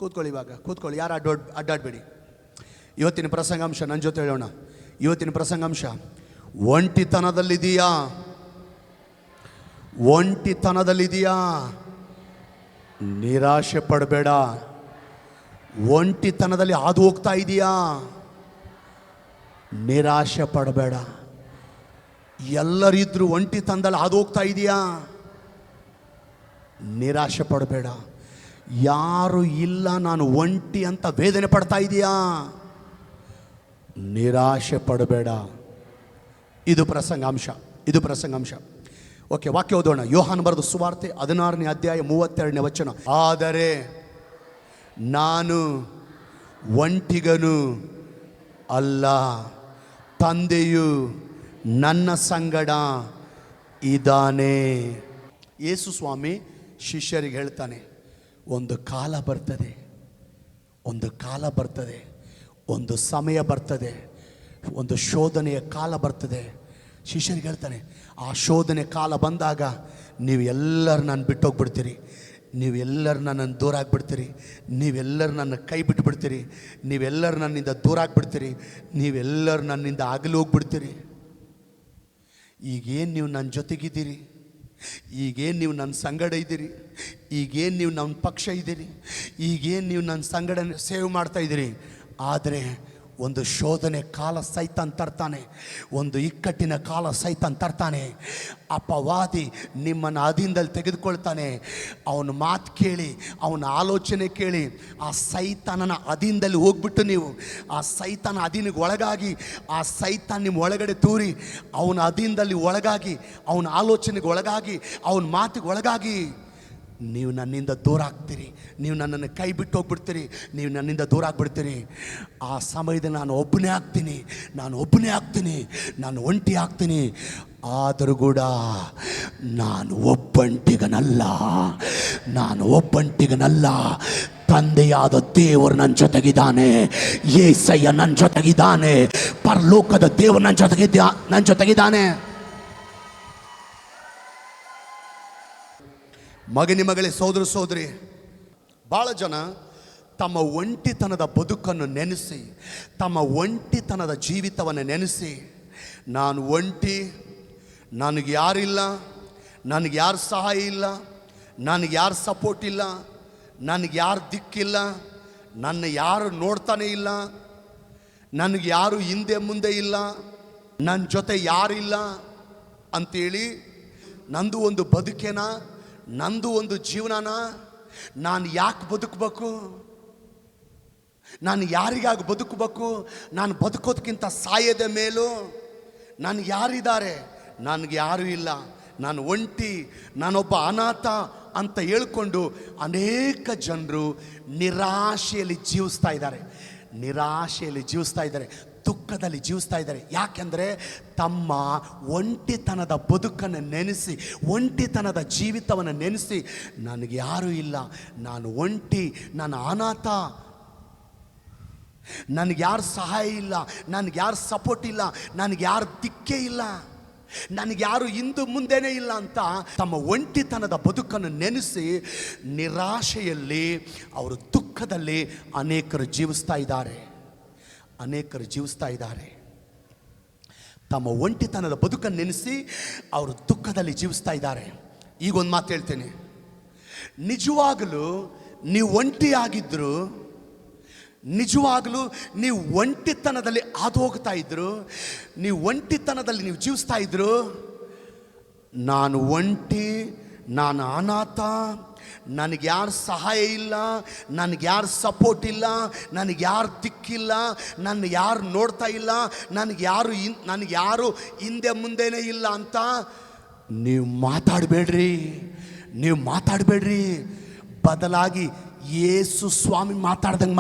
ಕೂತ್ಕೊಳ್ಳಿ. ಇವಾಗ ಕೂತ್ಕೊಳ್ಳಿ, ಯಾರು ಅಡ್ಡಾಡಬೇಡಿ. ಇವತ್ತಿನ ಪ್ರಸಂಗಾಂಶ ನನ್ನ ಜೊತೆ ಹೇಳೋಣ. ಇವತ್ತಿನ ಪ್ರಸಂಗಾಂಶ, ಒಂಟಿತನದಲ್ಲಿದೆಯಾ? ಒಂಟಿತನದಲ್ಲಿದೆಯಾ? ನಿರಾಶೆ ಪಡಬೇಡ. ಒಂಟಿತನದಲ್ಲಿ ಹಾದು ಹೋಗ್ತಾ ಇದೆಯಾ? ನಿರಾಶೆ ಪಡಬೇಡ. ಎಲ್ಲರಿದ್ರೂ ಒಂಟಿತನದಲ್ಲಿ ಹಾದು ಹೋಗ್ತಾ ಇದೆಯಾ? ನಿರಾಶೆ ಪಡಬೇಡ. ಯಾರು ಇಲ್ಲ, ನಾನು ಒಂಟಿ ಅಂತ ವೇದನೆ ಪಡ್ತಾ ಇದೆಯಾ? ನಿರಾಶೆ ಪಡಬೇಡ. ಇದು ಪ್ರಸಂಗಾಂಶ. ಓಕೆ, ವಾಕ್ಯ ಓದೋಣ. ಯೋಹಾನ ಬರೆದ ಸುವಾರ್ತೆ 16ನೇ ಅಧ್ಯಾಯ 32ನೇ ವಚನ. ಆದರೆ ನಾನು ಒಂಟಿಗನು ಅಲ್ಲ, ತಂದೆಯು ನನ್ನ ಸಂಗಡ ಇದ್ದಾನೆ. ಯೇಸು ಸ್ವಾಮಿ ಶಿಷ್ಯರಿಗೆ ಹೇಳ್ತಾನೆ, ಒಂದು ಕಾಲ ಬರ್ತದೆ, ಒಂದು ಸಮಯ ಬರ್ತದೆ, ಒಂದು ಶೋಧನೆಯ ಕಾಲ ಬರ್ತದೆ. ಶಿಷ್ಯರಿಗೆ ಹೇಳ್ತಾನೆ, ಆ ಶೋಧನೆ ಕಾಲ ಬಂದಾಗ ನೀವು ಎಲ್ಲರೂ ನಾನು ಬಿಟ್ಟೋಗ್ಬಿಡ್ತೀರಿ, ನೀವೆಲ್ಲರೂ ನನ್ನನ್ನು ದೂರ ಆಗಿಬಿಡ್ತೀರಿ, ನೀವೆಲ್ಲರೂ ನನ್ನ ಕೈ ಬಿಟ್ಟುಬಿಡ್ತೀರಿ, ನೀವೆಲ್ಲರೂ ನನ್ನಿಂದ ದೂರ ಆಗಿಬಿಡ್ತೀರಿ, ನೀವೆಲ್ಲರೂ ನನ್ನಿಂದ ಆಗಲು ಹೋಗ್ಬಿಡ್ತೀರಿ. ಈಗೇನು ನೀವು ನನ್ನ ಜೊತೆಗಿದ್ದೀರಿ, ಈಗೇನು ನೀವು ನನ್ನ ಸಂಗಡ ಇದ್ದೀರಿ, ಈಗೇನು ನೀವು ನನ್ನ ಪಕ್ಷ ಇದ್ದೀರಿ, ಈಗೇನು ನೀವು ನನ್ನ ಸಂಗಡ ಸೇವ್ ಮಾಡ್ತಾಯಿದ್ದೀರಿ. ಆದರೆ ಒಂದು ಶೋಧನೆ ಕಾಲ ಸೈತಾನ್ ತರ್ತಾನೆ, ಒಂದು ಇಕ್ಕಟ್ಟಿನ ಕಾಲ ಸೈತಾನ್ ತರ್ತಾನೆ. ಅಪವಾದಿ ನಿಮ್ಮನ್ನು ಅಧೀನದಲ್ಲಿ ತೆಗೆದುಕೊಳ್ತಾನೆ. ಅವನ ಮಾತು ಕೇಳಿ, ಅವನ ಆಲೋಚನೆ ಕೇಳಿ, ಆ ಸೈತಾನನ ಅಧೀನದಲ್ಲಿ ಹೋಗ್ಬಿಟ್ಟು ನೀವು ಆ ಸೈತಾನ ಅಧೀನಕ್ಕೆ ಒಳಗಾಗಿ, ಆ ಸೈತಾನ್ ನಿಮ್ಮ ಒಳಗಡೆ ತೂರಿ ಅವನ ಅಧೀನದಲ್ಲಿ ಒಳಗಾಗಿ, ಅವನ ಆಲೋಚನೆಗೆ ಒಳಗಾಗಿ, ಅವನ ಮಾತಿಗೆ ಒಳಗಾಗಿ ನೀವು ನನ್ನಿಂದ ದೂರ ಆಗ್ತೀರಿ, ನೀವು ನನ್ನನ್ನು ಕೈ ಬಿಟ್ಟು ಹೋಗ್ಬಿಡ್ತೀರಿ, ನೀವು ನನ್ನಿಂದ ದೂರ ಆಗಿಬಿಡ್ತೀರಿ. ಆ ಸಮಯದಲ್ಲಿ ನಾನು ಒಬ್ಬನೇ ಆಗ್ತೀನಿ, ನಾನು ಒಂಟಿ ಆಗ್ತೀನಿ. ಆದರೂ ಕೂಡ ನಾನು ಒಬ್ಬಂಟಿಗನಲ್ಲ. ತಂದೆಯಾದ ದೇವರು ನನ್ನ ಜೊತೆಗಿದ್ದಾನೆ, ಯೇಸಯ್ಯ ನನ್ನ ಜೊತೆಗಿದ್ದಾನೆ, ಪರಲೋಕದ ದೇವರು ನನ್ನ ಜೊತೆಗಿದ್ದಾನೆ. ಮಗನೇ, ಸೋದರ ಸೋದರಿ, ಭಾಳ ಜನ ತಮ್ಮ ಒಂಟಿತನದ ಬದುಕನ್ನು ನೆನೆಸಿ, ತಮ್ಮ ಒಂಟಿತನದ ಜೀವಿತವನ್ನು ನೆನೆಸಿ, ನಾನು ಒಂಟಿ, ನನಗೆ ಯಾರಿಲ್ಲ, ನನಗೆ ಯಾರು ಸಹಾಯ ಇಲ್ಲ, ನನಗೆ ಯಾರು ಸಪೋರ್ಟ್ ಇಲ್ಲ, ನನಗೆ ಯಾರು ದಿಕ್ಕಿಲ್ಲ, ನನ್ನ ಯಾರು ನೋಡ್ತಾನೆ ಇಲ್ಲ, ನನಗೆ ಯಾರು ಹಿಂದೆ ಮುಂದೆ ಇಲ್ಲ, ನನ್ನ ಜೊತೆ ಯಾರಿಲ್ಲ ಅಂಥೇಳಿ ನಂದು ಒಂದು ಬದುಕೇನ, ನಂದು ಒಂದು ಜೀವನನ, ನಾನು ಯಾಕೆ ಬದುಕಬೇಕು, ನಾನು ಯಾರಿಗಾಗಿ ಬದುಕಬೇಕು, ನಾನು ಬದುಕೋದಕ್ಕಿಂತ ಸಾಯದ ಮೇಲೂ ನನಗೆ ಯಾರಿದ್ದಾರೆ, ನನಗೆ ಯಾರೂ ಇಲ್ಲ, ನಾನು ಒಂಟಿ, ನಾನೊಬ್ಬ ಅನಾಥ ಅಂತ ಹೇಳ್ಕೊಂಡು ಅನೇಕ ಜನರು ನಿರಾಶೆಯಲ್ಲಿ ಜೀವಿಸ್ತಾ ಇದ್ದಾರೆ, ದುಃಖದಲ್ಲಿ ಜೀವಿಸ್ತಾ ಇದ್ದಾರೆ. ಯಾಕೆಂದರೆ ತಮ್ಮ ಒಂಟಿತನದ ಬದುಕನ್ನು ನೆನೆಸಿ, ಒಂಟಿತನದ ಜೀವಿತವನ್ನು ನೆನೆಸಿ, ನನಗೆ ಯಾರೂ ಇಲ್ಲ, ನಾನು ಒಂಟಿ, ನಾನು ಅನಾಥ, ನನಗೆ ಯಾರು ಸಹಾಯ ಇಲ್ಲ, ನನಗೆ ಯಾರು ಸಪೋರ್ಟ್ ಇಲ್ಲ, ನನಗೆ ಯಾರು ದಿಕ್ಕೇ ಇಲ್ಲ, ನನಗೆ ಯಾರು ಹಿಂದು ಮುಂದೆನೇ ಇಲ್ಲ ಅಂತ ತಮ್ಮ ಒಂಟಿತನದ ಬದುಕನ್ನು ನೆನೆಸಿ ನಿರಾಶೆಯಲ್ಲಿ, ಅವರು ದುಃಖದಲ್ಲಿ ಅನೇಕರು ಜೀವಿಸ್ತಾ ಇದ್ದಾರೆ. ತಮ್ಮ ಒಂಟಿತನದ ಬದುಕನ್ನು ನೆನೆಸಿ ಅವರು ದುಃಖದಲ್ಲಿ ಜೀವಿಸ್ತಾ ಇದ್ದಾರೆ. ಈಗೊಂದು ಮಾತು ಹೇಳ್ತೇನೆ, ನಿಜವಾಗಲೂ ನೀವು ಒಂಟಿಯಾಗಿದ್ದರು, ನಿಜವಾಗಲೂ ನೀವು ಒಂಟಿತನದಲ್ಲಿ ಹಾದು ಹೋಗ್ತಾ ಇದ್ರು, ನೀವು ಒಂಟಿತನದಲ್ಲಿ ನೀವು ಜೀವಿಸ್ತಾ ಇದ್ರು, ನಾನು ಒಂಟಿ, ನಾನು ಅನಾಥ, ನನಗೆ ಯಾರು ಸಹಾಯ ಇಲ್ಲ, ನನಗೆ ಯಾರು ಸಪೋರ್ಟ್ ಇಲ್ಲ, ನನಗೆ ಯಾರು ದಿಕ್ಕಿಲ್ಲ, ನನ್ನ ಯಾರು ನೋಡ್ತಾ ಇಲ್ಲ, ನನಗೆ ಯಾರು ಹಿಂದೆ ಮುಂದೆನೇ ಇಲ್ಲ ಅಂತ ನೀವು ಮಾತಾಡಬೇಡ್ರಿ. ಬದಲಾಗಿ ಯೇಸು ಸ್ವಾಮಿ ಮಾತಾಡ್ದಂಗೆ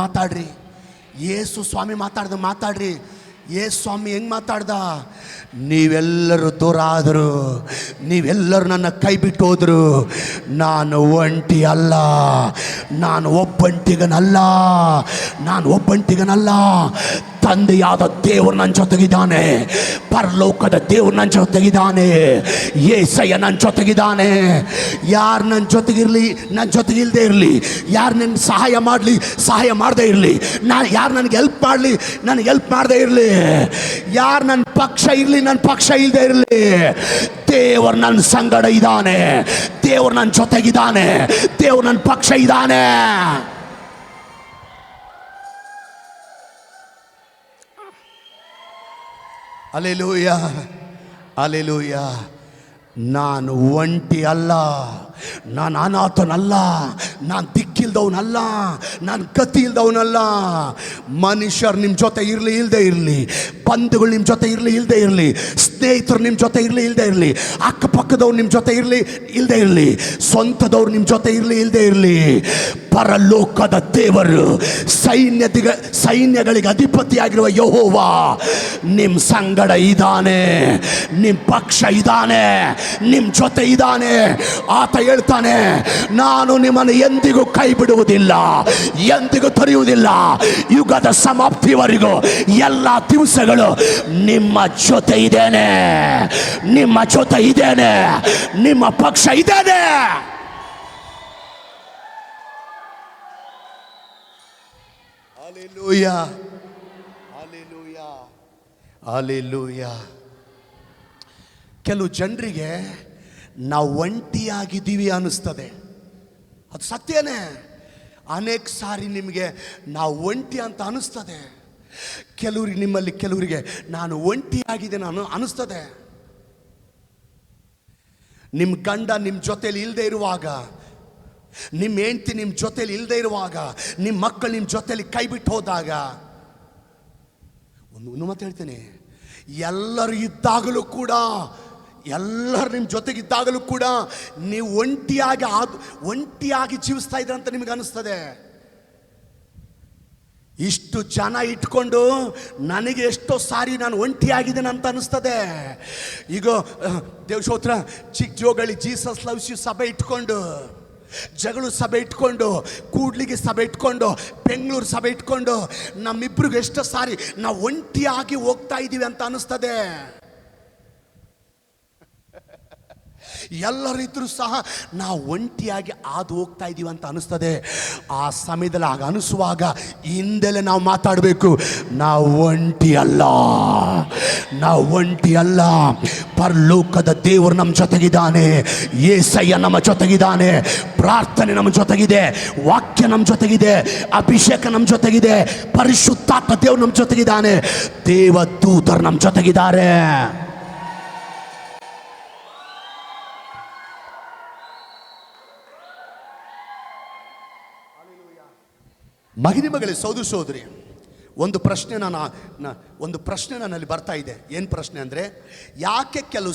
ಮಾತಾಡ್ರಿ. ಸ್ವಾಮಿ ಹೆಂಗೆ ಮಾತಾಡ್ದ? ನೀವೆಲ್ಲರೂ ದೂರ ಆದರು, ನೀವೆಲ್ಲರೂ ನನ್ನ ಕೈ ಬಿಟ್ಟು ಹೋದರು, ನಾನು ಒಂಟಿ ಅಲ್ಲ, ನಾನು ಒಬ್ಬಂಟಿಗನಲ್ಲ, ನಾನು ಒಬ್ಬಂಟಿಗನಲ್ಲ. ತಂದೆಯಾದ ದೇವರು ನನ್ನ ಜೊತೆಗಿದ್ದಾನೆ, ಪರಲೋಕದ ದೇವರು ನನ್ನ ಜೊತೆಗಿದ್ದಾನೆ, ಯೇಸಯ್ಯ ನನ್ನ ಜೊತೆಗಿದ್ದಾನೆ. ಯಾರು ನನ್ನ ಜೊತೆಗಿರಲಿ, ನನ್ನ ಜೊತೆಗಿಲ್ಲದೆ ಇರಲಿ, ಯಾರು ನನ್ನ ಸಹಾಯ ಮಾಡಲಿ, ಸಹಾಯ ಮಾಡದೇ ಇರಲಿ, ಯಾರು ನನಗೆ ಹೆಲ್ಪ್ ಮಾಡಲಿ, ನನಗೆ ಹೆಲ್ಪ್ ಮಾಡದೇ ಇರಲಿ, ಯಾರು ನನ್ನ ಪಕ್ಷ ಇರಲಿ, ನನ್ನ ಪಕ್ಷ ಇಲ್ಲದೆ ಇರಲಿ, ದೇವರು ನನ್ನ ಸಂಗಡ ಇದ್ದಾನೆ, ದೇವರು ನನ್ನ ಜೊತೆಗಿದ್ದಾನೆ, ದೇವರು ನನ್ನ ಪಕ್ಷ ಇದ್ದಾನೆ. Alleluia, alleluia. ನಾನು ಒಂಟಿ ಅಲ್ಲ, ನಾನು ಅನಾಥನಲ್ಲ, ನಾನು ದಿಕ್ಕಿಲ್ದವನಲ್ಲ, ನಾನು ಗತಿ ಇಲ್ದವನಲ್ಲ. ಮನುಷ್ಯರು ನಿಮ್ಮ ಜೊತೆ ಇರಲಿ ಇಲ್ಲದೆ ಇರಲಿ, ಬಂಧುಗಳು ನಿಮ್ಮ ಜೊತೆ ಇರಲಿ ಇಲ್ಲದೆ ಇರಲಿ, ಸ್ನೇಹಿತರು ನಿಮ್ಮ ಜೊತೆ ಇರಲಿ ಇಲ್ಲದೆ ಇರಲಿ, ಅಕ್ಕಪಕ್ಕದವ್ರು ನಿಮ್ಮ ಜೊತೆ ಇರಲಿ ಇಲ್ಲದೆ ಇರಲಿ, ಸ್ವಂತದವ್ರು ನಿಮ್ಮ ಜೊತೆ ಇರಲಿ ಇಲ್ಲದೆ ಇರಲಿ, ಪರಲೋಕದ ದೇವರು ಸೈನ್ಯಗಳಿಗೆ ಅಧಿಪತಿಯಾಗಿರುವ ಯೆಹೋವ ನಿಮ್ಮ ಸಂಗಡ ಇದ್ದಾನೆ, ನಿಮ್ಮ ಪಕ್ಷ ಇದ್ದಾನೆ, ನಿಮ್ಮ ಜೊತೆ ಇದ್ದಾನೆ. ಆತ ಹೇಳ್ತಾನೆ, ನಾನು ನಿಮ್ಮನ್ನು ಎಂದಿಗೂ ಕೈ ಬಿಡುವುದಿಲ್ಲ, ಎಂದಿಗೂ ತೊರೆಯುವುದಿಲ್ಲ, ಯುಗದ ಸಮಾಪ್ತಿವರೆಗೂ ಎಲ್ಲ ದಿವಸಗಳು ನಿಮ್ಮ ಜೊತೆ ಇದ್ದೇನೆ, ನಿಮ್ಮ ಜೊತೆ ಇದ್ದೇನೆ, ನಿಮ್ಮ ಪಕ್ಷ ಇದ್ದೇನೆ. Hallelujah. Hallelujah. Hallelujah. ಕೆಲವು ಜನರಿಗೆ ನಾವು ಒಂಟಿಯಾಗಿದ್ದೀವಿ ಅನ್ನಿಸ್ತದೆ. ಅದು ಸತ್ಯನೇ. ಅನೇಕ ಸಾರಿ ನಿಮಗೆ ನಾವು ಒಂಟಿ ಅಂತ ಅನ್ನಿಸ್ತದೆ. ಕೆಲವರಿಗೆ ನಾನು ಒಂಟಿಯಾಗಿದೆ ನಾನು ಅನ್ನಿಸ್ತದೆ. ನಿಮ್ಮ ಗಂಡ ನಿಮ್ಮ ಜೊತೆಲಿ ಇಲ್ಲದೆ ಇರುವಾಗ, ನಿಮ್ಮ ಹೆಂಡತಿ ನಿಮ್ಮ ಜೊತೆಲಿ ಇಲ್ಲದೆ ಇರುವಾಗ, ನಿಮ್ಮ ಮಕ್ಕಳು ನಿಮ್ಮ ಜೊತೆಲಿ ಕೈ ಬಿಟ್ಟು ಹೋದಾಗ, ಒಂದು ಮಾತು ಹೇಳ್ತೇನೆ, ಎಲ್ಲರೂ ಇದ್ದಾಗಲೂ ಕೂಡ, ಎಲ್ಲರೂ ನಿಮ್ಮ ಜೊತೆಗಿದ್ದಾಗಲೂ ಕೂಡ ನೀವು ಒಂಟಿಯಾಗಿ ಜೀವಿಸ್ತಾ ಇದ್ದೀರ ಅಂತ ನಿಮಗೆ ಅನಿಸ್ತದೆ. ಇಷ್ಟು ಜನ ಇಟ್ಕೊಂಡು ನನಗೆ ಎಷ್ಟೋ ಸಾರಿ ನಾನು ಒಂಟಿಯಾಗಿದ್ದೇನೆ ಅಂತ ಅನಿಸ್ತದೆ. ಈಗ ದೇವಶೋತ್ರ ಚಿಕ್ಕ ಜೋಗಳಿ ಜೀಸಸ್ ಲವ್ಸ್ ಯು ಸಭೆ ಇಟ್ಕೊಂಡು, ಜಗಳು ಸಭೆ ಇಟ್ಕೊಂಡು, ಕೂಡ್ಲಿಗೆ ಸಭೆ ಇಟ್ಕೊಂಡು, ಬೆಂಗಳೂರು ಸಭೆ ಇಟ್ಕೊಂಡು, ನಮ್ಮಿಬ್ರಿಗೂ ಎಷ್ಟು ಸಾರಿ ನಾವು ಒಂಟಿಯಾಗಿ ಹೋಗ್ತಾ ಇದ್ದೀವಿ ಅಂತ ಅನಿಸ್ತದೆ. ಎಲ್ಲರಿದ್ರೂ ಸಹ ನಾವು ಒಂಟಿಯಾಗಿ ಹಾದು ಹೋಗ್ತಾ ಇದ್ದೀವಿ ಅಂತ ಅನಿಸ್ತದೆ. ಆ ಸಮಯದಲ್ಲಿ ಆಗ ಅನಿಸುವಾಗ ಹಿಂದೆಲೆ ನಾವು ಮಾತಾಡಬೇಕು, ನಾವು ಒಂಟಿ ಅಲ್ಲ, ನಾವು ಒಂಟಿ ಅಲ್ಲ, ಪರಲೋಕದ ದೇವರು ನಮ್ಮ ಜೊತೆಗಿದ್ದಾನೆ, ಯೇಸಯ್ಯ ನಮ್ಮ ಜೊತೆಗಿದ್ದಾನೆ, ಪ್ರಾರ್ಥನೆ ನಮ್ಮ ಜೊತೆಗಿದೆ, ವಾಕ್ಯ ನಮ್ಮ ಜೊತೆಗಿದೆ, ಅಭಿಷೇಕ ನಮ್ಮ ಜೊತೆಗಿದೆ, ಪರಿಶುದ್ಧಾತ್ಮ ದೇವರು ನಮ್ಮ ಜೊತೆಗಿದ್ದಾನೆ, ದೇವದೂತರು ನಮ್ಮ ಜೊತೆಗಿದ್ದಾರೆ. ಮಗನೇ ಸೋದರ ಸೋದರಿ, ಒಂದು ಪ್ರಶ್ನೆ ನನ್ನಲ್ಲಿ ಬರ್ತಾ ಇದೆ. ಏನು ಪ್ರಶ್ನೆ ಅಂದರೆ, ಯಾಕೆ ಕೆಲವು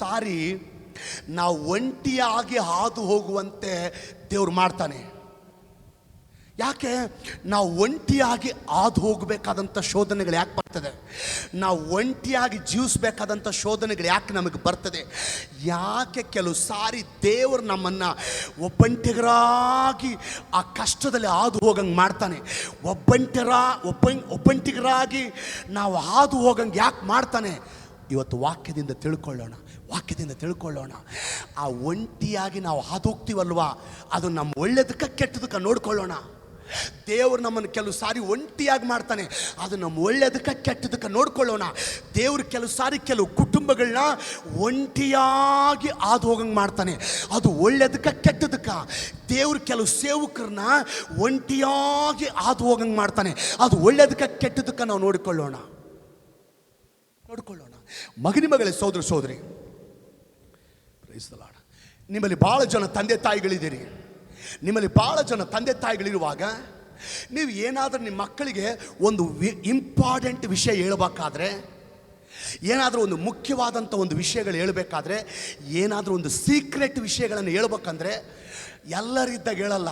ಸಾರಿ ನಾವು ಒಂಟಿಯಾಗಿ ಹಾದು ಹೋಗುವಂತೆ ದೇವ್ರು ಮಾಡ್ತಾನೆ? ಯಾಕೆ ನಾವು ಒಂಟಿಯಾಗಿ ಹಾದು ಹೋಗಬೇಕಾದಂಥ ಶೋಧನೆಗಳು ಯಾಕೆ ಬರ್ತದೆ? ನಾವು ಒಂಟಿಯಾಗಿ ಜೀವಿಸಬೇಕಾದಂಥ ಶೋಧನೆಗಳು ಯಾಕೆ ನಮಗೆ ಬರ್ತದೆ? ಯಾಕೆ ಕೆಲವು ಸಾರಿ ದೇವರು ನಮ್ಮನ್ನು ಒಬ್ಬಂಟಿಗರಾಗಿ ಆ ಕಷ್ಟದಲ್ಲಿ ಹಾದು ಹೋಗಂಗೆ ಮಾಡ್ತಾನೆ? ಒಬ್ಬಂಟಿಗರಾಗಿ ನಾವು ಹಾದು ಹೋಗಂಗೆ ಯಾಕೆ ಮಾಡ್ತಾನೆ? ಇವತ್ತು ವಾಕ್ಯದಿಂದ ತಿಳ್ಕೊಳ್ಳೋಣ. ಆ ಒಂಟಿಯಾಗಿ ನಾವು ಹಾದು ಹೋಗ್ತೀವಲ್ವಾ, ಅದು ನಮ್ಮ ಒಳ್ಳೆದಕ್ಕೆ ಕೆಟ್ಟದಕ್ಕೆ ನೋಡ್ಕೊಳ್ಳೋಣ. ದೇವರು ನಮ್ಮನ್ನು ಕೆಲವು ಸಾರಿ ಒಂಟಿಯಾಗಿ ಮಾಡ್ತಾನೆ, ಅದು ನಮ್ಮ ಒಳ್ಳೆಯದಕ್ಕೆ ಕೆಟ್ಟದಕ್ಕೆ ನೋಡ್ಕೊಳ್ಳೋಣ. ದೇವರು ಕೆಲವು ಸಾರಿ ಕೆಲವು ಕುಟುಂಬಗಳನ್ನ ಒಂಟಿಯಾಗಿ ಹಾದು ಹೋಗಂಗೆ ಮಾಡ್ತಾನೆ, ಅದು ಒಳ್ಳೆಯದಕ್ಕೆ ಕೆಟ್ಟದಕ್ಕೆ. ದೇವರು ಕೆಲವು ಸೇವಕರನ್ನ ಒಂಟಿಯಾಗಿ ಹಾದು ಹೋಗಂಗೆ ಮಾಡ್ತಾನೆ, ಅದು ಒಳ್ಳೆಯದಕ್ಕೆ ಕೆಟ್ಟದಕ್ಕೆ ನಾವು ನೋಡಿಕೊಳ್ಳೋಣ. ಮಗನೇ ಸೋದರ ಸೋದರಿ, ನಿಮ್ಮಲ್ಲಿ ಭಾಳ ಜನ ತಂದೆ ತಾಯಿಗಳಿದ್ದೀರಿ. ನಿಮ್ಮಲ್ಲಿ ಭಾಳ ಜನ ತಂದೆ ತಾಯಿಗಳಿರುವಾಗ ನೀವು ಏನಾದರೂ ನಿಮ್ಮ ಮಕ್ಕಳಿಗೆ ಒಂದು ಇಂಪಾರ್ಟೆಂಟ್ ವಿಷಯ ಹೇಳಬೇಕಾದ್ರೆ, ಏನಾದರೂ ಒಂದು ಮುಖ್ಯವಾದಂಥ ಒಂದು ವಿಷಯಗಳು ಹೇಳಬೇಕಾದ್ರೆ, ಏನಾದರೂ ಒಂದು ಸೀಕ್ರೆಟ್ ವಿಷಯಗಳನ್ನು ಹೇಳ್ಬೇಕಂದ್ರೆ ಎಲ್ಲರಿದ್ದಾಗ ಹೇಳಲ್ಲ,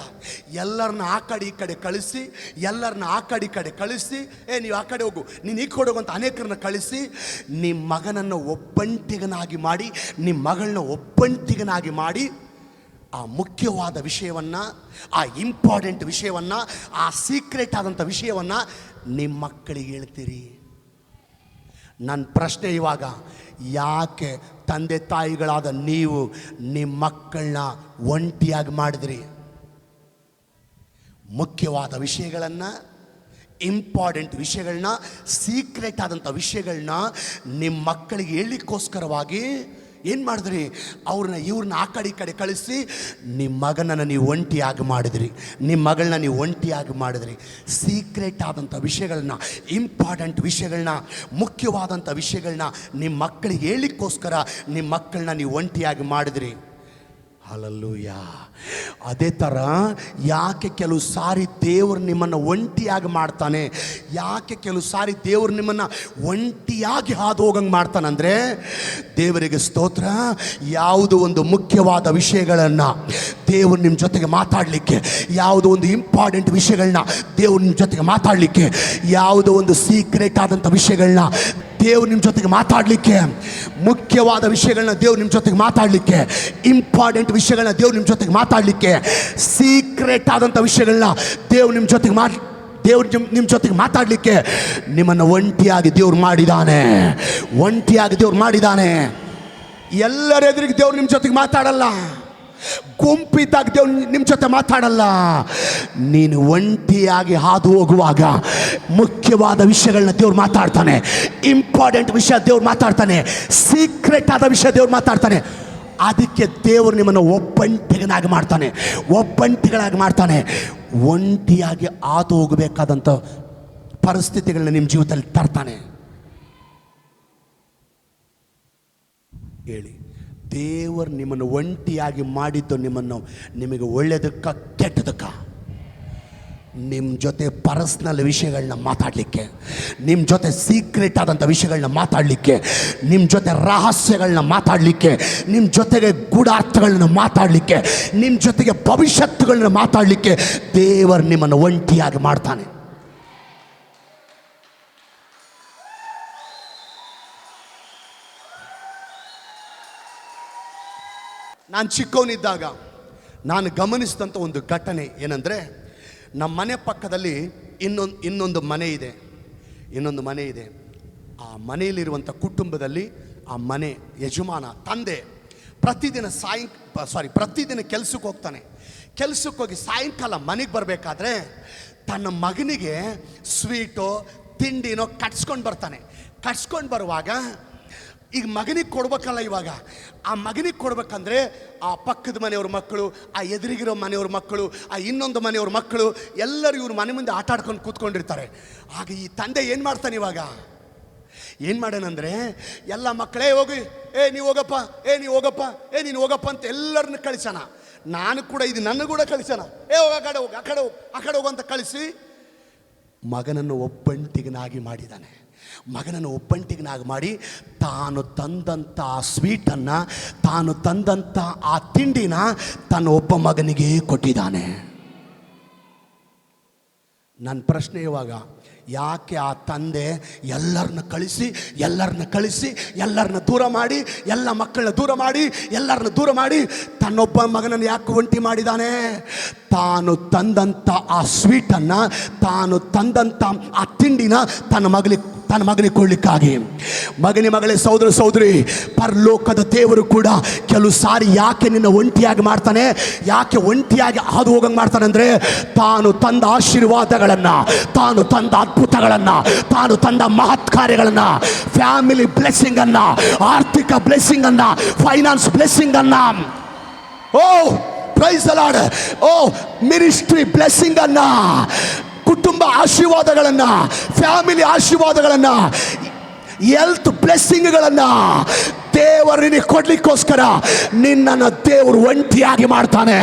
ಎಲ್ಲರನ್ನ ಆ ಕಡೆ ಈ ಕಡೆ ಕಳಿಸಿ, ಎಲ್ಲರನ್ನ ಆ ಕಡೆ ಈ ಕಡೆ ಕಳಿಸಿ, ನೀವು ಆ ಕಡೆ ಹೋಗು, ನೀನು ಈ ಕಡೆ ಹೋಗು ಅಂತ ಅನೇಕರನ್ನ ಕಳಿಸಿ ನಿಮ್ಮ ಮಗನನ್ನು ಒಬ್ಬಂಟಿಗನಾಗಿ ಮಾಡಿ, ನಿಮ್ಮ ಮಗಳನ್ನ ಒಬ್ಬಂಟಿಗನಾಗಿ ಮಾಡಿ, ಆ ಮುಖ್ಯವಾದ ವಿಷಯವನ್ನು, ಆ ಇಂಪಾರ್ಟೆಂಟ್ ವಿಷಯವನ್ನು, ಆ ಸೀಕ್ರೆಟ್ ಆದಂಥ ವಿಷಯವನ್ನು ನಿಮ್ಮ ಮಕ್ಕಳಿಗೆ ಹೇಳ್ತೀರಿ. ನನ್ನ ಪ್ರಶ್ನೆ ಇವಾಗ, ಯಾಕೆ ತಂದೆ ತಾಯಿಗಳಾದ ನೀವು ನಿಮ್ಮ ಮಕ್ಕಳನ್ನ ಒಂಟಿಯಾಗಿ ಮಾಡಿದ್ರಿ? ಮುಖ್ಯವಾದ ವಿಷಯಗಳನ್ನು, ಇಂಪಾರ್ಟೆಂಟ್ ವಿಷಯಗಳನ್ನ, ಸೀಕ್ರೆಟ್ ಆದಂಥ ವಿಷಯಗಳನ್ನ ನಿಮ್ಮ ಮಕ್ಕಳಿಗೆ ಹೇಳಲಿಕ್ಕೋಸ್ಕರವಾಗಿ ಏನು ಮಾಡಿದ್ರಿ? ಇವ್ರನ್ನ ಆ ಕಡೆ ಈ ಕಡೆ ಕಳಿಸಿ ನಿಮ್ಮ ಮಗನನ್ನು ನೀವು ಒಂಟಿಯಾಗಿ ಮಾಡಿದ್ರಿ, ನಿಮ್ಮ ಮಗಳನ್ನ ನೀವು ಒಂಟಿಯಾಗಿ ಮಾಡಿದ್ರಿ. ಸೀಕ್ರೆಟ್ ಆದಂಥ ವಿಷಯಗಳನ್ನ, ಇಂಪಾರ್ಟೆಂಟ್ ವಿಷಯಗಳನ್ನ, ಮುಖ್ಯವಾದಂಥ ವಿಷಯಗಳನ್ನ ನಿಮ್ಮ ಮಕ್ಕಳಿಗೆ ಹೇಳಲಿಕ್ಕೋಸ್ಕರ ನಿಮ್ಮ ಮಕ್ಕಳನ್ನ ನೀವು ಒಂಟಿಯಾಗಿ ಮಾಡಿದ್ರಿ. ಹಲ್ಲೆಲೂಯಾ. ಅದೇ ಥರ ಯಾಕೆ ಕೆಲವು ಸಾರಿ ದೇವರು ನಿಮ್ಮನ್ನು ಒಂಟಿಯಾಗಿ ಮಾಡ್ತಾನೆ, ಯಾಕೆ ಕೆಲವು ಸಾರಿ ದೇವರು ನಿಮ್ಮನ್ನು ಒಂಟಿಯಾಗಿ ಹಾದು ಹೋಗಂಗೆ ಮಾಡ್ತಾನಂದರೆ, ದೇವರಿಗೆ ಸ್ತೋತ್ರ, ಯಾವುದೋ ಒಂದು ಮುಖ್ಯವಾದ ವಿಷಯಗಳನ್ನು ದೇವರು ನಿಮ್ಮ ಜೊತೆಗೆ ಮಾತಾಡಲಿಕ್ಕೆ, ಯಾವುದೋ ಒಂದು ಇಂಪಾರ್ಟೆಂಟ್ ವಿಷಯಗಳನ್ನ ದೇವರು ನಿಮ್ಮ ಜೊತೆಗೆ ಮಾತಾಡಲಿಕ್ಕೆ, ಯಾವುದೋ ಒಂದು ಸೀಕ್ರೆಟ್ ಆದಂಥ ವಿಷಯಗಳನ್ನ ದೇವ್ರು ನಿಮ್ಮ ಜೊತೆಗೆ ಮಾತಾಡಲಿಕ್ಕೆ, ಮುಖ್ಯವಾದ ವಿಷಯಗಳನ್ನ ದೇವ್ರು ನಿಮ್ಮ ಜೊತೆಗೆ ಮಾತಾಡಲಿಕ್ಕೆ, ಇಂಪಾರ್ಟೆಂಟ್ ವಿಷಯಗಳನ್ನ ದೇವ್ರು ನಿಮ್ಮ ಜೊತೆಗೆ ಮಾತಾಡಲಿಕ್ಕೆ, ಸೀಕ್ರೆಟ್ ಆದಂಥ ವಿಷಯಗಳನ್ನ ದೇವ್ರು ನಿಮ್ಮ ಜೊತೆಗೆ ಮಾತಾಡಲಿಕ್ಕೆ ನಿಮ್ಮನ್ನು ಒಂಟಿಯಾಗಿ ದೇವ್ರು ಮಾಡಿದ್ದಾನೆ. ಒಂಟಿಯಾಗಿ ದೇವ್ರು ಮಾಡಿದ್ದಾನೆ. ಎಲ್ಲರ ಎದುರಿಗೆ ದೇವ್ರು ನಿಮ್ಮ ಜೊತೆಗೆ ಮಾತಾಡಲ್ಲ, ಗುಂಪಿದ್ದಾಗ ದೇವ್ರು ನಿಮ್ಮ ಜೊತೆ ಮಾತಾಡಲ್ಲ. ನೀನು ಒಂಟಿಯಾಗಿ ಹಾದು ಹೋಗುವಾಗ ಮುಖ್ಯವಾದ ವಿಷಯಗಳನ್ನ ದೇವ್ರು ಮಾತಾಡ್ತಾನೆ, ಇಂಪಾರ್ಟೆಂಟ್ ವಿಷಯ ದೇವ್ರು ಮಾತಾಡ್ತಾನೆ, ಸೀಕ್ರೆಟ್ ಆದ ವಿಷಯ ದೇವ್ರು ಮಾತಾಡ್ತಾನೆ. ಅದಕ್ಕೆ ದೇವರು ನಿಮ್ಮನ್ನು ಒಬ್ಬಂಟಿಗನಾಗಿ ಮಾಡ್ತಾನೆ. ಒಂಟಿಯಾಗಿ ಹಾದು ಹೋಗಬೇಕಾದಂಥ ಪರಿಸ್ಥಿತಿಗಳನ್ನ ನಿಮ್ಮ ಜೀವಿತದಲ್ಲಿ ತರ್ತಾನೆ. ಹೇಳಿ, ದೇವರು ನಿಮ್ಮನ್ನು ಒಂಟಿಯಾಗಿ ಮಾಡಿದ್ದು ನಿಮಗೆ ಒಳ್ಳೆಯದಕ್ಕ ಕೆಟ್ಟದಕ್ಕ? ನಿಮ್ಮ ಜೊತೆ ಪರ್ಸ್ನಲ್ ವಿಷಯಗಳನ್ನ ಮಾತಾಡಲಿಕ್ಕೆ, ನಿಮ್ಮ ಜೊತೆ ಸೀಕ್ರೆಟ್ ಆದಂಥ ವಿಷಯಗಳನ್ನ ಮಾತಾಡಲಿಕ್ಕೆ, ನಿಮ್ಮ ಜೊತೆ ರಹಸ್ಯಗಳನ್ನ ಮಾತಾಡಲಿಕ್ಕೆ, ನಿಮ್ಮ ಜೊತೆಗೆ ಗೂಢಾರ್ಥಗಳನ್ನ ಮಾತಾಡಲಿಕ್ಕೆ, ನಿಮ್ಮ ಜೊತೆಗೆ ಭವಿಷ್ಯತ್ತುಗಳನ್ನ ಮಾತಾಡಲಿಕ್ಕೆ ದೇವರು ನಿಮ್ಮನ್ನು ಒಂಟಿಯಾಗಿ ಮಾಡ್ತಾನೆ. ನಾನು ಚಿಕ್ಕವನಿದ್ದಾಗ ನಾನು ಗಮನಿಸಿದಂಥ ಒಂದು ಘಟನೆ ಏನಂದರೆ, ನಮ್ಮ ಮನೆ ಪಕ್ಕದಲ್ಲಿ ಇನ್ನೊಂದು ಮನೆ ಇದೆ. ಆ ಮನೆಯಲ್ಲಿರುವಂಥ ಕುಟುಂಬದಲ್ಲಿ ಆ ಮನೆ ಯಜಮಾನ ತಂದೆ ಪ್ರತಿದಿನ ಕೆಲ್ಸಕ್ಕೆ ಹೋಗ್ತಾನೆ. ಕೆಲ್ಸಕ್ಕೆ ಹೋಗಿ ಸಾಯಂಕಾಲ ಮನೆಗೆ ಬರಬೇಕಾದ್ರೆ ತನ್ನ ಮಗನಿಗೆ ಸ್ವೀಟೋ ತಿಂಡಿನೋ ಕಟ್ಸ್ಕೊಂಡು ಬರ್ತಾನೆ. ಕಟ್ಸ್ಕೊಂಡು ಬರುವಾಗ ಈಗ ಮಗನಿಗೆ ಕೊಡ್ಬೇಕಲ್ಲ, ಇವಾಗ ಆ ಮಗನಿಗೆ ಕೊಡ್ಬೇಕಂದ್ರೆ ಆ ಪಕ್ಕದ ಮನೆಯವ್ರ ಮಕ್ಕಳು, ಆ ಎದುರಿಗಿರೋ ಮನೆಯವ್ರ ಮಕ್ಕಳು, ಆ ಇನ್ನೊಂದು ಮನೆಯವ್ರ ಮಕ್ಕಳು ಎಲ್ಲರೂ ಇವ್ರ ಮನೆ ಮುಂದೆ ಆಟ ಆಡ್ಕೊಂಡು ಕೂತ್ಕೊಂಡಿರ್ತಾರೆ. ಆಗ ಈ ತಂದೆ ಏನು ಮಾಡ್ತಾನೆ, ಇವಾಗ ಏನು ಮಾಡ್ಯಾನಂದರೆ, ಎಲ್ಲ ಮಕ್ಕಳೇ ಹೋಗಿ, ನೀವು ಹೋಗಪ್ಪ, ನೀನು ಹೋಗಪ್ಪ ಅಂತ ಎಲ್ಲರನ್ನ ಕಳಿಸೋಣ. ನಾನು ಕೂಡ ಇದು ನನ್ನ ಕೂಡ ಕಳಿಸೋಣ, ಹೋಗ ಆ ಕಡೆ ಹೋಗು ಅಂತ ಕಳಿಸಿ ಮಗನನ್ನು ಒಬ್ಬಂಟಿಗನಾಗಿ ಮಾಡಿದ್ದಾನೆ. ಮಗನನ್ನು ಒಬ್ಬಂಟಿಗನಾಗಿ ಮಾಡಿ ತಾನು ತಂದಂಥ ಸ್ವೀಟನ್ನು, ತಾನು ತಂದಂಥ ಆ ತಿಂಡಿನ ತನ್ನ ಒಬ್ಬ ಮಗನಿಗೆ ಕೊಟ್ಟಿದ್ದಾನೆ. ನನ್ನ ಪ್ರಶ್ನೆ ಇವಾಗ, ಯಾಕೆ ಆ ತಂದೆ ಎಲ್ಲರನ್ನ ಕಳಿಸಿ ಎಲ್ಲರನ್ನ ದೂರ ಮಾಡಿ, ಎಲ್ಲ ಮಕ್ಕಳನ್ನ ದೂರ ಮಾಡಿ ತನ್ನೊಬ್ಬ ಮಗನನ್ನು ಯಾಕೆ ಒಂಟಿ ಮಾಡಿದ್ದಾನೆ? ತಾನು ತಂದಂಥ ಆ ಸ್ವೀಟನ್ನು, ತಾನು ತಂದಂಥ ಆ ತಿಂಡಿನ ತನ್ನ ಮಗನಿಗೆ ಕೊಡ್ಲಿಕ್ಕಾಗಿ. ಮಗಳೇ, ಸಹೋದರಿ, ಪರಲೋಕದ ದೇವರು ಕೂಡ ಕೆಲವು ಸಾರಿ ಯಾಕೆ ನಿನ್ನ ಒಂಟಿಯಾಗಿ ಮಾಡ್ತಾನೆ, ಯಾಕೆ ಒಂಟಿಯಾಗಿ ಹಾದು ಹೋಗಂಗೆ ಮಾಡ್ತಾನೆ ಅಂದರೆ, ತಾನು ತಂದ ಆಶೀರ್ವಾದಗಳನ್ನು, ತಾನು ತಂದ ಅದ್ಭುತಗಳನ್ನು, ತಾನು ತಂದ ಮಹತ್ ಕಾರ್ಯಗಳನ್ನು, ಫ್ಯಾಮಿಲಿ ಬ್ಲೆಸ್ಸಿಂಗ್ ಅನ್ನ, ಆರ್ಥಿಕ ಬ್ಲೆಸ್ಸಿಂಗ್ ಅನ್ನ, ಫೈನಾನ್ಸ್ ಬ್ಲೆಸ್ಸಿಂಗ್ ಅನ್ನ, praise the Lord, ministry blessing ಅನ್ನ, ಕುಟುಂಬ ಆಶೀರ್ವಾದಗಳನ್ನ, ಫ್ಯಾಮಿಲಿ ಆಶೀರ್ವಾದಗಳನ್ನ, ಹೆಲ್ತ್ ಬ್ಲೆಸ್ಸಿಂಗ್ಗಳನ್ನ ದೇವರಿಗೆ ಕೊಡ್ಲಿಕ್ಕೋಸ್ಕರ ನಿನ್ನನ್ನು ದೇವರು ಒಂಟಿಯಾಗಿ ಮಾಡ್ತಾನೆ.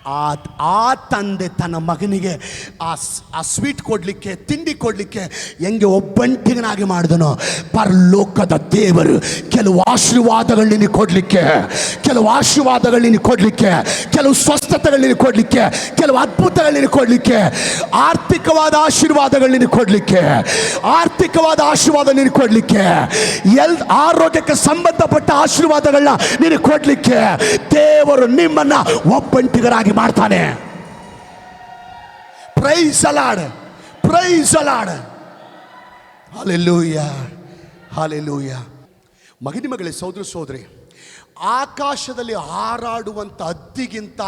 ಆ ತಂದೆ ತನ್ನ ಮಗನಿಗೆ ಆ ಸ್ವೀಟ್ ಕೊಡಲಿಕ್ಕೆ, ತಿಂಡಿ ಕೊಡಲಿಕ್ಕೆ ಹೆಂಗೆ ಒಬ್ಬಂಟಿಗನಾಗಿ ಮಾಡಿದನೋ, ಪರಲೋಕದ ದೇವರು ಕೆಲವು ಆಶೀರ್ವಾದಗಳನ್ನ ಕೊಡಲಿಕ್ಕೆ, ಕೆಲವು ಆಶೀರ್ವಾದಗಳನ್ನ ಕೊಡಲಿಕ್ಕೆ, ಕೆಲವು ಸ್ವಸ್ಥತೆಗಳನ್ನ ಕೊಡಲಿಕ್ಕೆ, ಕೆಲವು ಅದ್ಭುತಗಳನ್ನ ಕೊಡಲಿಕ್ಕೆ, ಆರ್ಥಿಕವಾದ ಆಶೀರ್ವಾದಗಳನ್ನ ಕೊಡಲಿಕ್ಕೆ, ಆರ್ಥಿಕವಾದ ಆಶೀರ್ವಾದ ಕೊಡಲಿಕ್ಕೆ, ಆರೋಗ್ಯಕ್ಕೆ ಸಂಬಂಧಪಟ್ಟ ಆಶೀರ್ವಾದಗಳನ್ನ ನೀನು ಕೊಡಲಿಕ್ಕೆ ದೇವರು ನಿಮ್ಮನ್ನ ಒಬ್ಬಂಟಿಗರಾಗಿ ಮಾಡ್ತಾನೆ. Praise the Lord, praise the Lord, hallelujah, hallelujah. ಮಗನೇ, ಸಹೋದರ ಸಹೋದರಿ, ಆಕಾಶದಲ್ಲಿ ಹಾರಾಡುವಂಥ ಹದ್ದಿಗಿಂತ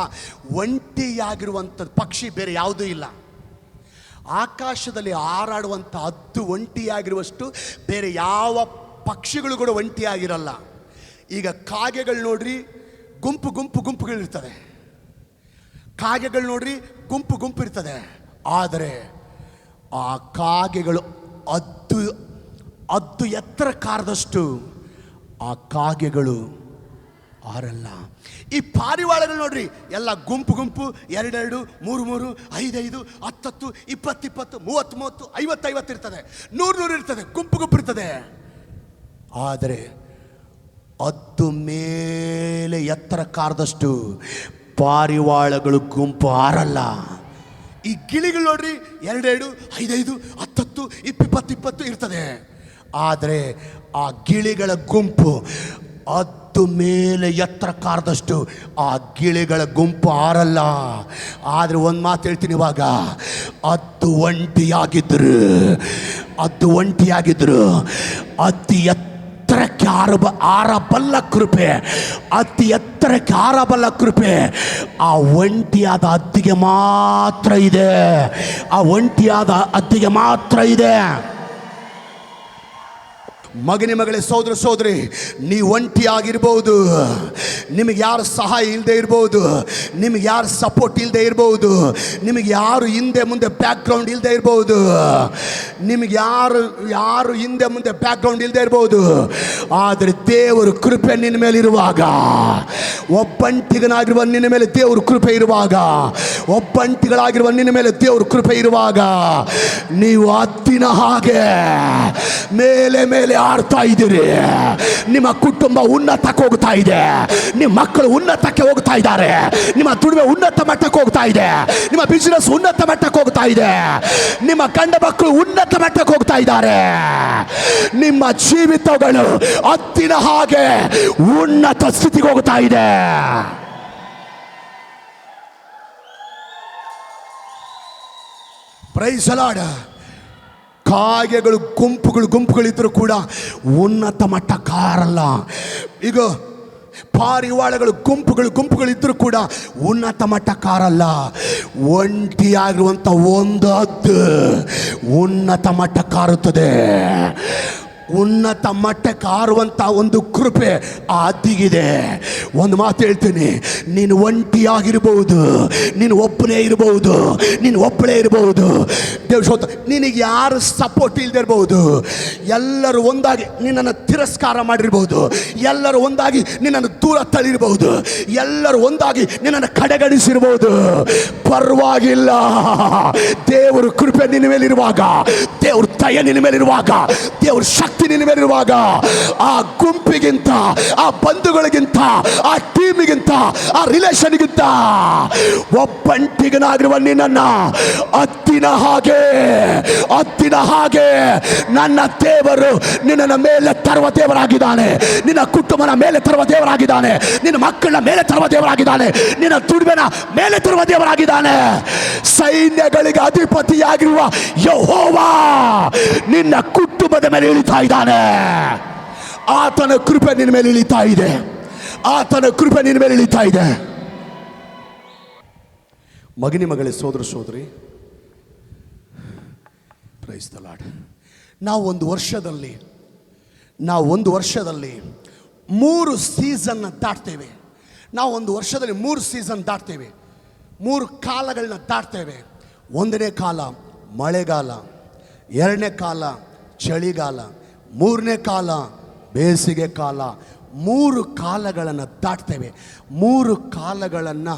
ಒಂಟಿಯಾಗಿರುವಂಥ ಪಕ್ಷಿ ಬೇರೆ ಯಾವುದೂ ಇಲ್ಲ. ಆಕಾಶದಲ್ಲಿ ಹಾರಾಡುವಂಥ ಹದ್ದು ಒಂಟಿಯಾಗಿರುವಷ್ಟು ಬೇರೆ ಯಾವ ಪಕ್ಷಿಗಳು ಕೂಡ ಒಂಟಿಯಾಗಿರಲ್ಲ. ಈಗ ಕಾಗೆಗಳು ನೋಡ್ರಿ, ಗುಂಪುಗಳಿರ್ತದೆ. ಕಾಗೆಗಳು ನೋಡ್ರಿ, ಗುಂಪು ಇರ್ತದೆ. ಆದರೆ ಆ ಕಾಗೆಗಳು ಅದ್ದು ಎತ್ತರ ಕಾರದಷ್ಟು ಆ ಕಾಗೆಗಳು ಆರಲ್ಲ. ಈ ಪಾರಿವಾಳಗಳು ನೋಡ್ರಿ, ಎಲ್ಲ ಗುಂಪು, 2 3 5 10 20 30 50 ಇರ್ತದೆ, 100 ಇರ್ತದೆ, ಗುಂಪು ಇರ್ತದೆ. ಆದರೆ ಅದ್ದು ಮೇಲೆ ಎತ್ತರ ಕಾರದಷ್ಟು ಪಾರಿವಾಳಗಳು ಗುಂಪು ಆರಲ್ಲ. ಈ ಗಿಳಿಗಳು ನೋಡ್ರಿ, 2 5 10 20 ಇರ್ತದೆ. ಆದರೆ ಆ ಗಿಳಿಗಳ ಗುಂಪು ಅದ್ದು ಮೇಲೆ ಎತ್ತರ ಕಾರದಷ್ಟು ಆ ಗಿಳಿಗಳ ಗುಂಪು ಆರಲ್ಲ. ಆದರೆ ಒಂದು ಮಾತು ಹೇಳ್ತೀನಿ, ಇವಾಗ ಅದ್ದು ಒಂಟಿಯಾಗಿದ್ರು ಅತಿ ಎತ್ತರಕ್ಕೆ ಆರಬಲ್ಲ ಕೃಪೆ, ಅತಿ ಎತ್ತರಕ್ಕೆ ಆರಬಲ್ಲ ಕೃಪೆ ಆ ಒಂಟಿಯಾದ ಹದ್ದಿಗೆ ಮಾತ್ರ ಇದೆ. ಆ ಒಂಟಿಯಾದ ಹದ್ದಿಗೆ ಮಾತ್ರ ಇದೆ. ಮಗನೇ, ಸಹೋದರ ಸಹೋದರಿ, ನೀವು ಒಂಟಿಯಾಗಿರ್ಬೋದು, ನಿಮಗೆ ಯಾರು ಸಹಾಯ ಇಲ್ಲದೆ ಇರ್ಬೋದು, ನಿಮಗೆ ಯಾರು ಸಪೋರ್ಟ್ ಇಲ್ಲದೆ ಇರ್ಬೋದು, ನಿಮಗೆ ಯಾರು ಹಿಂದೆ ಮುಂದೆ ಬ್ಯಾಕ್ಗ್ರೌಂಡ್ ಇಲ್ಲದೆ ಇರ್ಬೋದು, ನಿಮಗೆ ಯಾರು ಹಿಂದೆ ಮುಂದೆ ಬ್ಯಾಕ್ಗ್ರೌಂಡ್ ಇಲ್ಲದೆ ಇರ್ಬೋದು. ಆದರೆ ದೇವರು ಕೃಪೆ ನಿನ್ನ ಮೇಲೆ ಇರುವಾಗ, ಒಬ್ಬಂಟಿಗನಾಗಿರುವ ನಿನ್ನ ಮೇಲೆ ದೇವರು ಕೃಪೆ ಇರುವಾಗ, ಒಬ್ಬಂಟಿಗಳಾಗಿರುವ ನಿನ್ನ ಮೇಲೆ ದೇವರು ಕೃಪೆ ಇರುವಾಗ, ನೀವು ಹದ್ದಿನ ಹಾಗೆ ಮೇಲೆ ಆಡ್ತಾ ಇದ್ದೀರಿ. ನಿಮ್ಮ ಕುಟುಂಬ ಉನ್ನತಕ್ಕೆ ಹೋಗ್ತಾ ಇದೆ, ನಿಮ್ಮ ಮಕ್ಕಳು ಉನ್ನತಕ್ಕೆ ಹೋಗ್ತಾ ಇದ್ದಾರೆ, ನಿಮ್ಮ ದುಡಿಮೆ ಉನ್ನತ ಮಟ್ಟಕ್ಕೆ ಹೋಗ್ತಾ ಇದೆ, ನಿಮ್ಮ ಬಿಸಿನೆಸ್ ಉನ್ನತ ಮಟ್ಟಕ್ಕೆ ಹೋಗ್ತಾ ಇದೆ, ನಿಮ್ಮ ಗಂಡ ಮಕ್ಕಳು ಉನ್ನತ ಮಟ್ಟಕ್ಕೆ ಹೋಗ್ತಾ ಇದ್ದಾರೆ. ನಿಮ್ಮ ಜೀವಿತಗಳು ಹದ್ದಿನ ಹಾಗೆ ಉನ್ನತ ಸ್ಥಿತಿಗೆ ಹೋಗ್ತಾ ಇದೆ. Praise the lord. ಕಾಗೆಗಳು ಗುಂಪುಗಳಿದ್ದರೂ ಕೂಡ ಉನ್ನತ ಮಟ್ಟ ಕಾರಲ್ಲ. ಈಗ ಪಾರಿವಾಳಗಳು ಗುಂಪುಗಳಿದ್ದರೂ ಕೂಡ ಉನ್ನತ ಮಟ್ಟ ಕಾರಲ್ಲ. ಒಂಟಿಯಾಗಿರುವಂಥ ಒಂದು ಹದ್ದು ಉನ್ನತ ಮಟ್ಟ ಕಾರುತ್ತದೆ. ಉನ್ನತ ಮಟ್ಟಕ್ಕೆ ಹಾರುವಂಥ ಒಂದು ಕೃಪೆ ಆ ಹದ್ದಿಗಿದೆ. ಒಂದು ಮಾತು ಹೇಳ್ತೀನಿ, ನೀನು ಒಂಟಿಯಾಗಿರ್ಬೋದು, ನೀನು ಒಬ್ಬನೇ ಇರಬಹುದು, ನಿನಗೆ ಯಾರು ಸಪೋರ್ಟ್ ಇಲ್ಲದೆ ಇರ್ಬೋದು, ಎಲ್ಲರೂ ಒಂದಾಗಿ ನಿನ್ನನ್ನು ತಿರಸ್ಕಾರ ಮಾಡಿರ್ಬೋದು, ಎಲ್ಲರೂ ಒಂದಾಗಿ ನಿನ್ನನ್ನು ದೂರ ತಳ್ಳಿರ್ಬೋದು, ಎಲ್ಲರೂ ಒಂದಾಗಿ ನಿನ್ನನ್ನು ಕಡೆಗಣಿಸಿರ್ಬೋದು. ಪರವಾಗಿಲ್ಲ, ದೇವರು ಕೃಪೆ ನಿನ್ನ ಮೇಲಿರುವಾಗ, ದೇವ್ರ ದಯೆ ನಿನ್ನ ಮೇಲಿರುವಾಗ, ದೇವ್ರ ಶಕ್ತಿ ನಿನ್ನ ಮೇಲಿರುವಾಗ, ಆ ಗುಂಪಿಗಿಂತ, ಆ ಬಂಧುಗಳಿಗಿಂತ, ಆ ಟೀಮಿಗಿಂತ, ಆ ರಿಲೇಷನ್ಗಿಂತ ಒಬ್ಬಂಟಿಗನಾಗಿರುವ ನಿನ್ನನ್ನು ಹದ್ದಿನ ಹಾಗೆ ನನ್ನ ದೇವರು ನಿನ್ನ ಮೇಲೆ ತರುವ ದೇವರಾಗಿದ್ದಾನೆ. ನಿನ್ನ ಕುಟುಂಬನ ಮೇಲೆ ತರುವ ದೇವರಾಗಿದ್ದಾನೆ, ನಿನ್ನ ಮಕ್ಕಳ ಮೇಲೆ ತರುವ ದೇವರಾಗಿದ್ದಾನೆ, ನಿನ್ನ ದುಡಿಮೆನ ಮೇಲೆ ತರುವ ದೇವರಾಗಿದ್ದಾನೆ. ಸೈನ್ಯಗಳಿಗೆ ಅಧಿಪತಿಯಾಗಿರುವ ಯೆಹೋವಾ ನಿನ್ನ ಕುಟುಂಬದ ಮೇಲೆ ಇಳಿತಾ ಇದ್ದಾನೆ. ಆತನ ಕೃಪೆ ನಿನ್ನ ಮೇಲೆ ಇಳಿತಾ ಇದೆ. ಆತನ ಕೃಪೆ ನಿನ್ನ ಮೇಲೆ ಇಳಿತಾ ಇದೆ. ಮಗನೇ, ಸಹೋದರ ಸಹೋದರಿ, ಪ್ರೈಸ್ ದಿ ಲಾರ್ಡ್. ನಾವು ಒಂದು ವರ್ಷದಲ್ಲಿ 3 ಸೀಸನ್ನ ದಾಟ್ತೇವೆ. ನಾವು ಒಂದು ವರ್ಷದಲ್ಲಿ 3 ಸೀಸನ್ ದಾಟ್ತೇವೆ, 3 ಕಾಲಗಳನ್ನ ದಾಟ್ತೇವೆ. 1ನೇ ಕಾಲ ಮಳೆಗಾಲ, 2ನೇ ಕಾಲ ಚಳಿಗಾಲ, 3ನೇ ಕಾಲ ಬೇಸಿಗೆ ಕಾಲ. 3 ಕಾಲಗಳನ್ನು ದಾಟ್ತೇವೆ. 3 ಕಾಲಗಳನ್ನು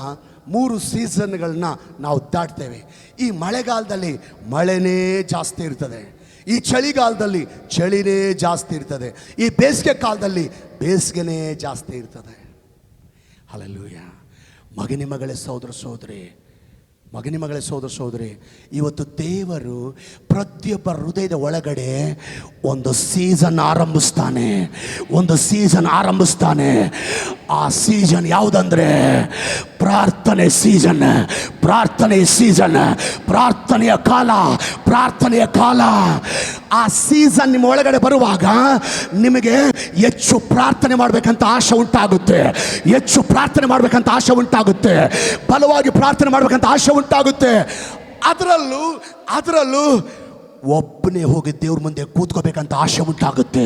3 ಸೀಸನ್ಗಳನ್ನ ನಾವು ದಾಟ್ತೇವೆ. ಈ ಮಳೆಗಾಲದಲ್ಲಿ ಮಳೆನೇ ಜಾಸ್ತಿ ಇರ್ತದೆ, ಈ ಚಳಿಗಾಲದಲ್ಲಿ ಚಳಿನೇ ಜಾಸ್ತಿ ಇರ್ತದೆ, ಈ ಬೇಸಿಗೆ ಕಾಲದಲ್ಲಿ ಬೇಸಿಗೆನೇ ಜಾಸ್ತಿ ಇರ್ತದೆ. ಹಲ್ಲೆಲೂಯ. ಮಗನಿ ಮಗಳೇ ಸಹೋದರ ಸಹೋದರಿ, ಇವತ್ತು ದೇವರು ಪ್ರತಿಯೊಬ್ಬ ಹೃದಯದ ಒಳಗಡೆ ಒಂದು ಸೀಸನ್ ಆರಂಭಿಸ್ತಾನೆ. ಆ ಸೀಸನ್ ಯಾವುದಂದ್ರೆ ಪ್ರಾರ್ಥನೆ ಸೀಸನ್, ಪ್ರಾರ್ಥನೆಯ ಕಾಲ. ಆ ಸೀಸನ್ ನಿಮ್ಮ ಒಳಗಡೆ ಬರುವಾಗ ನಿಮಗೆ ಹೆಚ್ಚು ಪ್ರಾರ್ಥನೆ ಮಾಡಬೇಕಂತ ಆಶೆ ಉಂಟಾಗುತ್ತೆ, ಬಲವಾಗಿ ಪ್ರಾರ್ಥನೆ ಮಾಡಬೇಕಂತ ಆಶೆ ಉಂಟಾಗುತ್ತೆ. ಅದರಲ್ಲೂ ಒಬ್ಬನೇ ಹೋಗಿ ದೇವ್ರ ಮುಂದೆ ಕೂತ್ಕೋಬೇಕಂತ ಆಶೆ ಉಂಟಾಗುತ್ತೆ,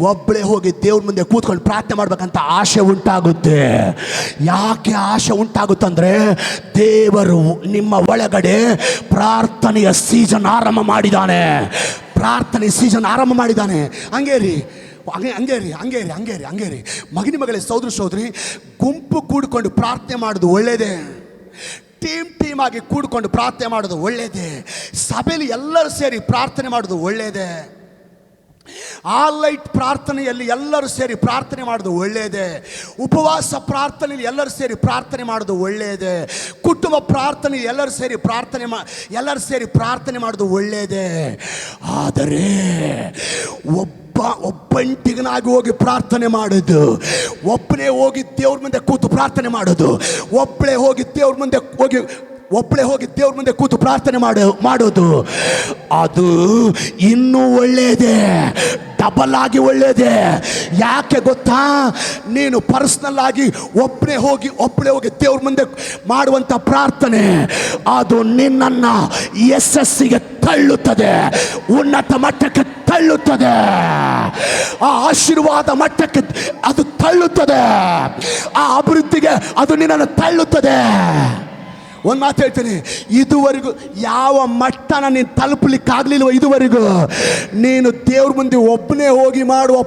ಒಬ್ಬಳೇ ಹೋಗಿ ದೇವ್ರ ಮುಂದೆ ಕೂತ್ಕೊಂಡು ಪ್ರಾರ್ಥನೆ ಮಾಡ್ಬೇಕಂತ ಆಶೆ ಉಂಟಾಗುತ್ತೆ. ಯಾಕೆ ಆಶೆ ಉಂಟಾಗುತ್ತಂದ್ರೆ ದೇವರು ನಿಮ್ಮ ಒಳಗಡೆ ಪ್ರಾರ್ಥನೆಯ ಸೀಸನ್ ಆರಂಭ ಮಾಡಿದ್ದಾನೆ. ಹಂಗೇರಿ ಮಗನಿ ಮಗಳೇ ಸಹೋದರಿ, ಗುಂಪು ಕೂಡಿಕೊಂಡು ಪ್ರಾರ್ಥನೆ ಮಾಡೋದು ಒಳ್ಳೆಯದೇ, ಟೀಮ್ ಆಗಿ ಕೂಡಿಕೊಂಡು ಪ್ರಾರ್ಥನೆ ಮಾಡೋದು ಒಳ್ಳೆಯದೇ, ಸಭೆಯಲ್ಲಿ ಎಲ್ಲರೂ ಸೇರಿ ಪ್ರಾರ್ಥನೆ ಮಾಡೋದು ಒಳ್ಳೆಯದೇ, ಆನ್ಲೈನ್ ಪ್ರಾರ್ಥನೆಯಲ್ಲಿ ಎಲ್ಲರೂ ಸೇರಿ ಪ್ರಾರ್ಥನೆ ಮಾಡೋದು ಒಳ್ಳೆಯದೇ, ಉಪವಾಸ ಪ್ರಾರ್ಥನೆಯಲ್ಲಿ ಎಲ್ಲರೂ ಸೇರಿ ಪ್ರಾರ್ಥನೆ ಮಾಡೋದು ಒಳ್ಳೆಯದೇ, ಕುಟುಂಬ ಪ್ರಾರ್ಥನೆ ಎಲ್ಲರೂ ಸೇರಿ ಪ್ರಾರ್ಥನೆ ಮಾಡೋದು ಒಳ್ಳೆಯದೇ. ಆದರೆ ಒಬ್ಬಂಟಿಗನಾಗಿ ಹೋಗಿ ಪ್ರಾರ್ಥನೆ ಮಾಡೋದು, ಒಬ್ಬನೇ ಹೋಗಿ ದೇವ್ರ ಮುಂದೆ ಕೂತು ಪ್ರಾರ್ಥನೆ ಮಾಡೋದು, ಒಬ್ಬಳೇ ಹೋಗಿ ದೇವ್ರ ಮುಂದೆ ಕೂತು ಪ್ರಾರ್ಥನೆ ಮಾಡೋದು ಅದು ಇನ್ನೂ ಒಳ್ಳೆಯದೇ, ಡಬಲ್ ಆಗಿ ಒಳ್ಳೆಯದೇ. ಯಾಕೆ ಗೊತ್ತಾ? ನೀನು ಪರ್ಸನಲ್ ಆಗಿ ಒಬ್ಬಳೇ ಹೋಗಿ ದೇವ್ರ ಮುಂದೆ ಮಾಡುವಂಥ ಪ್ರಾರ್ಥನೆ ಅದು ನಿನ್ನನ್ನು ಯಶಸ್ಸಿಗೆ ತಳ್ಳುತ್ತದೆ, ಉನ್ನತ ಮಟ್ಟಕ್ಕೆ ತಳ್ಳುತ್ತದೆ, ಆ ಆಶೀರ್ವಾದ ಮಟ್ಟಕ್ಕೆ ಅದು ತಳ್ಳುತ್ತದೆ, ಆ ಅಭಿವೃದ್ಧಿಗೆ ಅದು ನಿನ್ನನ್ನು ತಳ್ಳುತ್ತದೆ. ಒಂದು ಮಾತು ಹೇಳ್ತೀನಿ, ಇದುವರೆಗೂ ಯಾವ ಮಟ್ಟನ ನೀನು ತಲುಪಲಿಕ್ಕಾಗಲಿಲ್ವ, ಇದುವರೆಗೂ ನೀನು ದೇವ್ರ ಮುಂದೆ ಒಬ್ಬಳೇ ಹೋಗಿ ಮಾಡುವ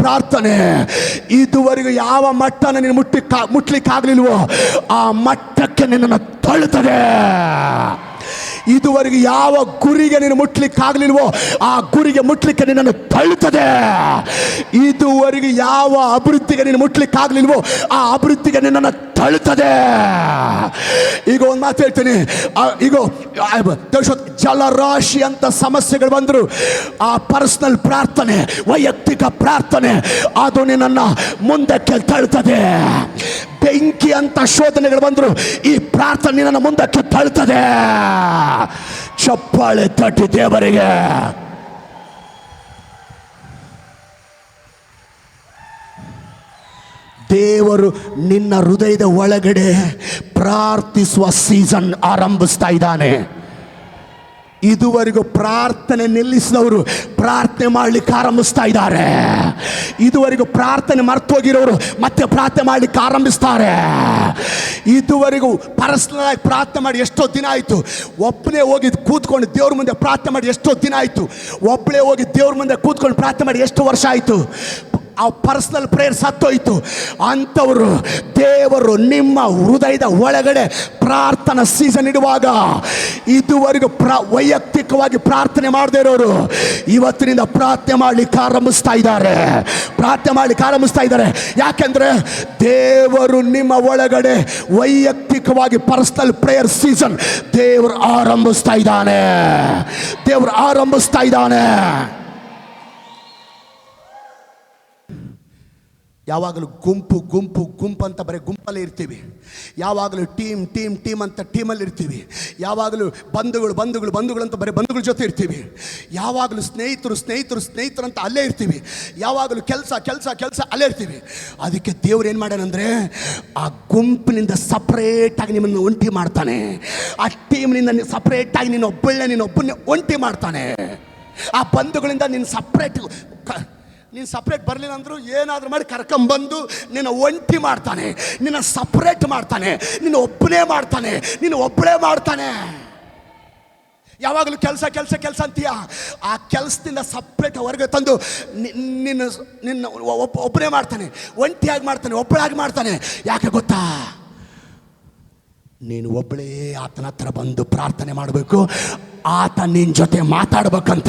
ಪ್ರಾರ್ಥನೆ ಇದುವರೆಗೂ ಯಾವ ಮಟ್ಟನ ನೀನು ಮುಟ್ಲಿಕ್ಕಾಗಲಿಲ್ವೋ ಆ ಮಟ್ಟಕ್ಕೆ ನಿನ್ನನ್ನು ತಳ್ಳುತ್ತದೆ. ಇದುವರೆಗೆ ಯಾವ ಗುರಿಗೆ ನೀನು ಮುಟ್ಲಿಕ್ಕಾಗಲಿಲ್ವೋ ಆ ಗುರಿಗೆ ಮುಟ್ಲಿಕ್ಕೆ ನಿನ್ನನ್ನು ತಳ್ಳುತ್ತದೆ. ಇದುವರೆಗೆ ಯಾವ ಅಭಿವೃದ್ಧಿಗೆ ನೀನು ಮುಟ್ಲಿಕ್ಕಾಗಲಿಲ್ವೋ ಆ ಅಭಿವೃದ್ಧಿಗೆ ನಿನ್ನನ್ನು ತಳ್ಳುತ್ತದೆ. ಈಗ ಒಂದು ಮಾತು ಹೇಳ್ತೀನಿ, ಈಗ ಜಲರಾಶಿ ಅಂತ ಸಮಸ್ಯೆಗಳು ಬಂದರು, ಆ ಪರ್ಸನಲ್ ಪ್ರಾರ್ಥನೆ, ವೈಯಕ್ತಿಕ ಪ್ರಾರ್ಥನೆ ಅದು ನಿನ್ನನ್ನು ಮುಂದಕ್ಕೆ ತಳ್ಳುತ್ತದೆ. ಬೆಂಕಿ ಅಂತ ಶೋಧನೆಗಳು ಬಂದರು, ಈ ಪ್ರಾರ್ಥನೆ ನಿನ್ನನ್ನು ಮುಂದಕ್ಕೆ ತಳ್ಳುತ್ತದೆ. ಚಪ್ಪಾಳೆ ತಟ್ಟಿ ದೇವರಿಗೆ. ದೇವರು ನಿನ್ನ ಹೃದಯದ ಒಳಗಡೆ ಪ್ರಾರ್ಥಿಸುವ ಸೀಸನ್ ಆರಂಭಿಸ್ತಾ ಇದ್ದಾನೆ. ಇದುವರೆಗೂ ಪ್ರಾರ್ಥನೆ ನಿಲ್ಲಿಸಿದವರು ಪ್ರಾರ್ಥನೆ ಮಾಡಲಿಕ್ಕೆ ಆರಂಭಿಸ್ತಾ ಇದ್ದಾರೆ. ಇದುವರೆಗೂ ಪ್ರಾರ್ಥನೆ ಮರ್ತೋಗಿರೋರು ಮತ್ತೆ ಪ್ರಾರ್ಥನೆ ಮಾಡಲಿಕ್ಕೆ ಆರಂಭಿಸ್ತಾರೆ. ಇದುವರೆಗೂ ಪರ್ಸನಲ್ ಆಗಿ ಪ್ರಾರ್ಥನೆ ಮಾಡಿ ಎಷ್ಟೋ ದಿನ ಆಯಿತು, ಒಬ್ಬನೇ ಹೋಗಿ ಕೂತ್ಕೊಂಡು ದೇವ್ರ ಮುಂದೆ ಪ್ರಾರ್ಥನೆ ಮಾಡಿ ಎಷ್ಟೋ ದಿನ ಆಯಿತು, ಒಬ್ಬಳೇ ಹೋಗಿ ದೇವ್ರ ಮುಂದೆ ಕೂತ್ಕೊಂಡು ಪ್ರಾರ್ಥನೆ ಮಾಡಿ ಎಷ್ಟು ವರ್ಷ ಆಯಿತು, ಆ ಪರ್ಸನಲ್ ಪ್ರೇಯರ್ ಸತ್ತೋಯ್ತು. ಅಂಥವರು ದೇವರು ನಿಮ್ಮ ಹೃದಯದ ಒಳಗಡೆ ಪ್ರಾರ್ಥನಾ ಸೀಸನ್ ಇಡುವಾಗ ಇದುವರೆಗೂ ವೈಯಕ್ತಿಕವಾಗಿ ಪ್ರಾರ್ಥನೆ ಮಾಡದೇ ಇರೋರು ಇವತ್ತಿನಿಂದ ಪ್ರಾರ್ಥನೆ ಮಾಡಲಿಕ್ಕೆ ಆರಂಭಿಸ್ತಾ ಇದ್ದಾರೆ. ಯಾಕೆಂದ್ರೆ ದೇವರು ನಿಮ್ಮ ಒಳಗಡೆ ವೈಯಕ್ತಿಕವಾಗಿ ಪರ್ಸನಲ್ ಪ್ರೇಯರ್ ಸೀಸನ್ ದೇವರು ಆರಂಭಿಸ್ತಾ ಇದ್ದಾನೆ. ಯಾವಾಗಲೂ ಗುಂಪು ಅಂತ ಬರೀ ಗುಂಪಲ್ಲೇ ಇರ್ತೀವಿ, ಯಾವಾಗಲೂ ಟೀಮ್ ಅಂತ ಟೀಮಲ್ಲಿ ಇರ್ತೀವಿ, ಯಾವಾಗಲೂ ಬಂಧುಗಳು ಅಂತ ಬರೀ ಬಂಧುಗಳ ಜೊತೆ ಇರ್ತೀವಿ, ಯಾವಾಗಲೂ ಸ್ನೇಹಿತರು ಅಂತ ಅಲ್ಲೇ ಇರ್ತೀವಿ, ಯಾವಾಗಲೂ ಕೆಲಸ ಅಲ್ಲೇ ಇರ್ತೀವಿ. ಅದಕ್ಕೆ ದೇವ್ರು ಏನು ಮಾಡ್ಯಾನಂದರೆ ಆ ಗುಂಪಿನಿಂದ ಸಪ್ರೇಟಾಗಿ ನಿಮ್ಮನ್ನು ಒಂಟಿ ಮಾಡ್ತಾನೆ, ಆ ಟೀಮ್ನಿಂದ ಸಪ್ರೇಟಾಗಿ ನೀನೊಬ್ಬನೇ ಒಂಟಿ ಮಾಡ್ತಾನೆ. ಆ ಬಂಧುಗಳಿಂದ ನೀನು ಸಪ್ರೇಟ್ ಬರಲಿಲ್ಲ ಅಂದರೂ ಏನಾದರೂ ಮಾಡಿ ಕರ್ಕೊಂಬಂದು ನಿನ್ನ ಒಂಟಿ ಮಾಡ್ತಾನೆ, ನಿನ್ನ ಸಪ್ರೇಟ್ ಮಾಡ್ತಾನೆ, ನಿನ್ನ ಒಬ್ಬಳೇ ಮಾಡ್ತಾನೆ. ಯಾವಾಗಲೂ ಕೆಲಸ ಕೆಲಸ ಕೆಲಸ ಅಂತೀಯ. ಆ ಕೆಲಸದಿಂದ ಸಪ್ರೇಟ್ ಹೊರಗೆ ತಂದು ನಿನ್ನ ನಿನ್ನ ಒಬ್ಬನೇ ಮಾಡ್ತಾನೆ, ಒಂಟಿಯಾಗಿ ಮಾಡ್ತಾನೆ, ಒಬ್ಬಳಾಗಿ ಮಾಡ್ತಾನೆ. ಯಾಕೆ ಗೊತ್ತಾ? ನೀನು ಒಬ್ಬಳೇ ಆತನ ಹತ್ರ ಬಂದು ಪ್ರಾರ್ಥನೆ ಮಾಡಬೇಕು. ಆತ ನಿನ್ನ ಜೊತೆ ಮಾತಾಡ್ಬೇಕಂತ,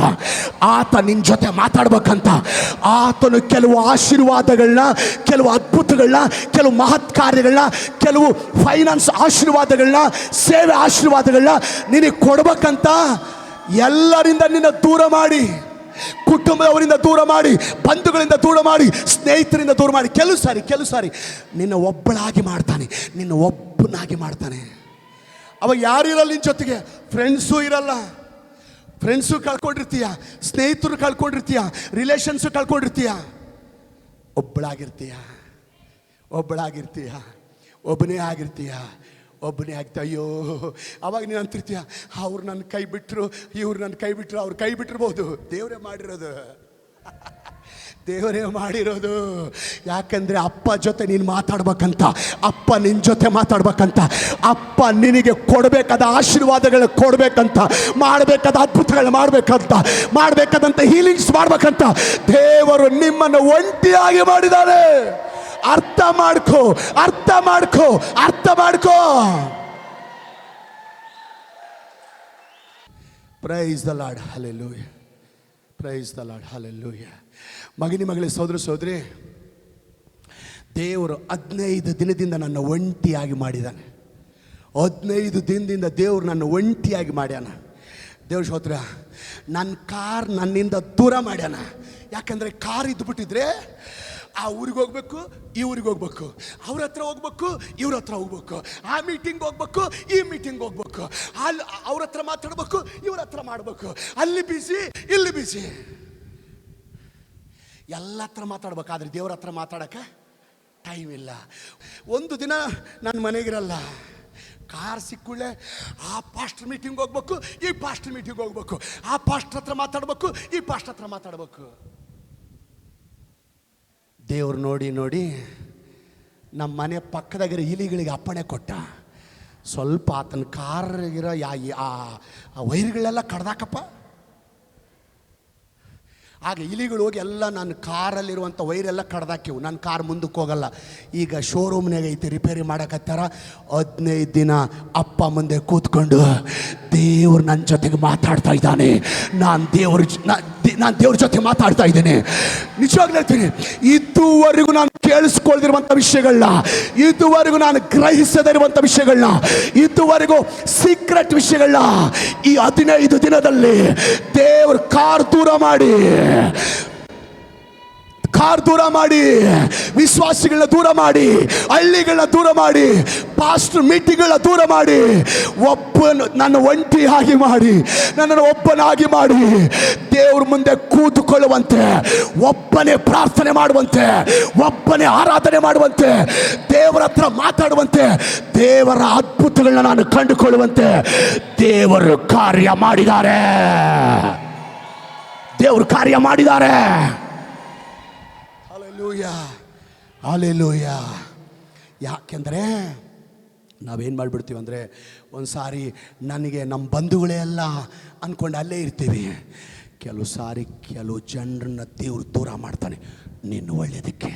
ಆತ ನಿನ್ನ ಜೊತೆ ಮಾತಾಡ್ಬೇಕಂತ. ಆತನು ಕೆಲವು ಆಶೀರ್ವಾದಗಳನ್ನ, ಕೆಲವು ಅದ್ಭುತಗಳನ್ನ, ಕೆಲವು ಮಹತ್ ಕಾರ್ಯಗಳನ್ನ, ಕೆಲವು ಫೈನಾನ್ಸ್ ಆಶೀರ್ವಾದಗಳನ್ನ, ಸೇವೆ ಆಶೀರ್ವಾದಗಳನ್ನ ನಿನಗೆ ಕೊಡ್ಬೇಕಂತ ಎಲ್ಲರಿಂದ ನಿನ್ನ ದೂರ ಮಾಡಿ, ಕುಟುಂಬದವರಿಂದ ದೂರ ಮಾಡಿ, ಬಂಧುಗಳಿಂದ ದೂರ ಮಾಡಿ, ಸ್ನೇಹಿತರಿಂದ ದೂರ ಮಾಡಿ, ಕೆಲವು ಸಾರಿ ನಿನ್ನ ಒಬ್ಬಳಾಗಿ ಮಾಡ್ತಾನೆ, ನಿನ್ನ ಒಬ್ಬನಾಗಿ ಮಾಡ್ತಾನೆ. ಅವಾಗ ಯಾರು ಇರಲ್ಲ ನಿನ್ನ ಜೊತೆಗೆ, ಫ್ರೆಂಡ್ಸು ಇರಲ್ಲ. ಫ್ರೆಂಡ್ಸು ಕಳ್ಕೊಂಡಿರ್ತೀಯ, ಸ್ನೇಹಿತರು ಕಳ್ಕೊಂಡಿರ್ತೀಯ, ರಿಲೇಷನ್ಸು ಕಳ್ಕೊಂಡಿರ್ತೀಯ. ಒಬ್ಬಳಾಗಿರ್ತೀಯ, ಒಬ್ಬನೇ ಆಗಿರ್ತೀಯ. ಅಯ್ಯೋ, ಅವಾಗ ನೀನು ಅಂತಿರ್ತೀಯ, ಅವ್ರು ನನ್ನ ಕೈ ಬಿಟ್ಟರು, ಇವ್ರು ನನ್ನ ಕೈ ಬಿಟ್ಟರು. ಅವ್ರು ಕೈ ಬಿಟ್ಟಿರ್ಬೋದು, ದೇವರೇ ಮಾಡಿರೋದು. ಯಾಕಂದರೆ ಅಪ್ಪ ಜೊತೆ ನೀನು ಮಾತಾಡ್ಬೇಕಂತ, ಅಪ್ಪ ನಿನ್ನ ಜೊತೆ ಮಾತಾಡ್ಬೇಕಂತ, ಅಪ್ಪ ನಿನಗೆ ಕೊಡಬೇಕಾದ ಆಶೀರ್ವಾದಗಳು ಕೊಡಬೇಕಂತ, ಮಾಡಬೇಕಾದ ಅದ್ಭುತಗಳು ಮಾಡಬೇಕಾದಂಥ ಹೀಲಿಂಗ್ಸ್ ಮಾಡ್ಬೇಕಂತ ದೇವರು ನಿಮ್ಮನ್ನು ಒಂಟಿಯಾಗಿ ಮಾಡಿದ್ದಾರೆ. ಅರ್ಥ ಮಾಡ್ಕೋ. Price the lord, hallelujah. Price the lord, hallelujah. ಮಗನೇ, ಸೋದರಿ, ದೇವರು 15 ದಿನದಿಂದ ನನ್ನ ಒಂಟಿಯಾಗಿ ಮಾಡಿದ್ದಾನೆ. 15 ದಿನದಿಂದ ದೇವರು ನನ್ನ ಒಂಟಿಯಾಗಿ ಮಾಡ್ಯಾನ. ದೇವ್ರ ಸ್ತೋತ್ರ. ನನ್ನ ಕಾರ್ ನನ್ನಿಂದ ದೂರ ಮಾಡ್ಯಾನ. ಯಾಕಂದರೆ ಕಾರ್ ಇದ್ದುಬಿಟ್ಟಿದ್ರೆ ಆ ಊರಿಗೆ ಹೋಗ್ಬೇಕು, ಈ ಊರಿಗೆ ಹೋಗ್ಬೇಕು, ಅವ್ರ ಹತ್ರ ಹೋಗ್ಬೇಕು, ಇವ್ರ ಹತ್ರ ಹೋಗ್ಬೇಕು, ಆ ಮೀಟಿಂಗ್ ಹೋಗ್ಬೇಕು, ಈ ಮೀಟಿಂಗ್ ಹೋಗ್ಬೇಕು, ಅಲ್ಲಿ ಅವ್ರ ಹತ್ರ ಮಾತಾಡ್ಬೇಕು, ಇವ್ರ ಹತ್ರ ಮಾಡಬೇಕು, ಅಲ್ಲಿ ಬಿಸಿ, ಇಲ್ಲಿ ಬಿಸಿ, ಎಲ್ಲ ಹತ್ರ ಮಾತಾಡ್ಬೇಕಾದ್ರೆ ದೇವ್ರ ಹತ್ರ ಮಾತಾಡೋಕ್ಕೆ ಟೈಮ್ ಇಲ್ಲ. ಒಂದು ದಿನ ನನ್ನ ಮನೆಗಿರಲ್ಲ, ಕಾರ್ ಸಿಕ್ಕುಳ್ಳೆ ಆ ಪಾಸ್ಟರ್ ಮೀಟಿಂಗ್ ಹೋಗ್ಬೇಕು, ಈ ಪಾಸ್ಟರ್ ಮೀಟಿಂಗ್ ಹೋಗ್ಬೇಕು, ಆ ಪಾಸ್ಟರ್ ಹತ್ರ ಮಾತಾಡ್ಬೇಕು, ಈ ಪಾಸ್ಟರ್ ಹತ್ರ ಮಾತಾಡ್ಬೇಕು. ದೇವ್ರು ನೋಡಿ ನಮ್ಮ ಮನೆ ಪಕ್ಕದಾಗಿರೋ ಇಲಿಗಳಿಗೆ ಅಪ್ಪಣೆ ಕೊಟ್ಟ, ಸ್ವಲ್ಪ ಆತನ ಕಾರಿಗಿರೋ ಆ ವೈರ್ಗಳೆಲ್ಲ ಕಡ್ದಾಕಪ್ಪ. ಆಗ ಇಲಿಗಳು ಹೋಗಿ ಎಲ್ಲ ನನ್ನ ಕಾರಲ್ಲಿರುವಂಥ ವೈರೆಲ್ಲ ಕಡ್ದಾಕಿವು. ನನ್ನ ಕಾರ್ ಮುಂದಕ್ಕೆ ಹೋಗಲ್ಲ. ಈಗ ಶೋರೂಮ್ನಾಗ ಐತಿ, ರಿಪೇರಿ ಮಾಡಕತ್ತಾರ. 15 ದಿನ ಅಪ್ಪ ಮುಂದೆ ಕೂತ್ಕೊಂಡು ದೇವ್ರು ನನ್ನ ಜೊತೆಗೆ ಮಾತಾಡ್ತಾ ಇದ್ದಾನೆ. ನಾನು ದೇವ್ರ ಜೊತೆ ಮಾತಾಡ್ತಾ ಇದ್ದೇನೆ. ನಿಜವಾಗ್ಲೂ ಹೇಳ್ತೀನಿ, ಇದುವರೆಗೂ ನಾನು ಕೇಳಿಸ್ಕೊಳ್ದಿರುವಂಥ ವಿಷಯಗಳನ್ನ, ಇದುವರೆಗೂ ನಾನು ಗ್ರಹಿಸದೇ ಇರುವಂಥ ವಿಷಯಗಳನ್ನ, ಇದುವರೆಗೂ ಸೀಕ್ರೆಟ್ ವಿಷಯಗಳನ್ನ ಈ 15 ದಿನದಲ್ಲಿ ದೇವ್ರ ಕಾರ್ ದೂರ ಮಾಡಿ, ವಿಶ್ವಾಸಿಗಳನ್ನ ದೂರ ಮಾಡಿ, ಹಳ್ಳಿಗಳನ್ನ ದೂರ ಮಾಡಿ, ಪಾಸ್ಟರ್ ಮೀಟಿಂಗ್ಗಳನ್ನ ದೂರ ಮಾಡಿ, ನನ್ನ ಒಂಟಿಯಾಗಿ ಮಾಡಿ, ನನ್ನನ್ನು ಒಬ್ಬನಾಗಿ ಮಾಡಿ, ದೇವ್ರ ಮುಂದೆ ಕೂತುಕೊಳ್ಳುವಂತೆ, ಒಬ್ಬನೇ ಪ್ರಾರ್ಥನೆ ಮಾಡುವಂತೆ, ಒಬ್ಬನೇ ಆರಾಧನೆ ಮಾಡುವಂತೆ, ದೇವರ ಹತ್ರ ಮಾತಾಡುವಂತೆ, ದೇವರ ಅದ್ಭುತಗಳನ್ನ ನಾನು ಕಂಡುಕೊಳ್ಳುವಂತೆ ದೇವರು ಕಾರ್ಯ ಮಾಡಿದ್ದಾರೆ. ಹಲ್ಲೆಲೂಯಾ. ಯಾಕೆಂದರೆ ನಾವೇನು ಮಾಡಿಬಿಡ್ತೀವಿ ಅಂದರೆ, ಒಂದು ಸಾರಿ ನನಗೆ ನಮ್ಮ ಬಂಧುಗಳೇ ಎಲ್ಲ ಅಂದ್ಕೊಂಡು ಅಲ್ಲೇ ಇರ್ತೀವಿ. ಕೆಲವು ಜನರನ್ನ ದೇವ್ರು ದೂರ ಮಾಡ್ತಾನೆ ನಿನ್ನ ಒಳ್ಳೆಯದಕ್ಕೆ.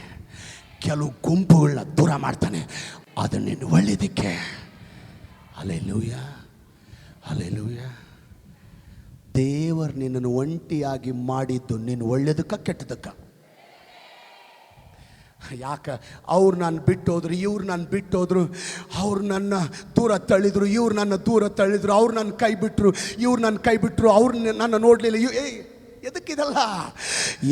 ಕೆಲವು ಗುಂಪುಗಳನ್ನ ದೂರ ಮಾಡ್ತಾನೆ, ಅದು ನಿನ್ನ ಒಳ್ಳೆಯದಕ್ಕೆ. ಹಲ್ಲೆಲೂಯಾ. ದೇವರು ನಿನ್ನನ್ನು ಒಂಟಿಯಾಗಿ ಮಾಡಿದ್ದು ನಿನ್ನ ಒಳ್ಳೆಯದಕ್ಕೆ ಕೆಟ್ಟದಕ್ಕ? ಯಾಕೆ ಅವ್ರು ನಾನು ಬಿಟ್ಟೋದ್ರು, ಇವ್ರು ನಾನು ಬಿಟ್ಟೋದ್ರು, ಅವ್ರು ನನ್ನ ದೂರ ತಳ್ಳಿದ್ರು, ಇವ್ರು ನನ್ನ ದೂರ ತಳ್ಳಿದ್ರು, ಅವ್ರು ನನ್ನ ಕೈ ಬಿಟ್ಟರು, ಇವ್ರು ನನ್ನ ಕೈ ಬಿಟ್ಟರು, ಅವ್ರು ನನ್ನ ನೋಡಲಿಲ್ಲ. ಎದಕ್ಕಿದಲ್ಲ?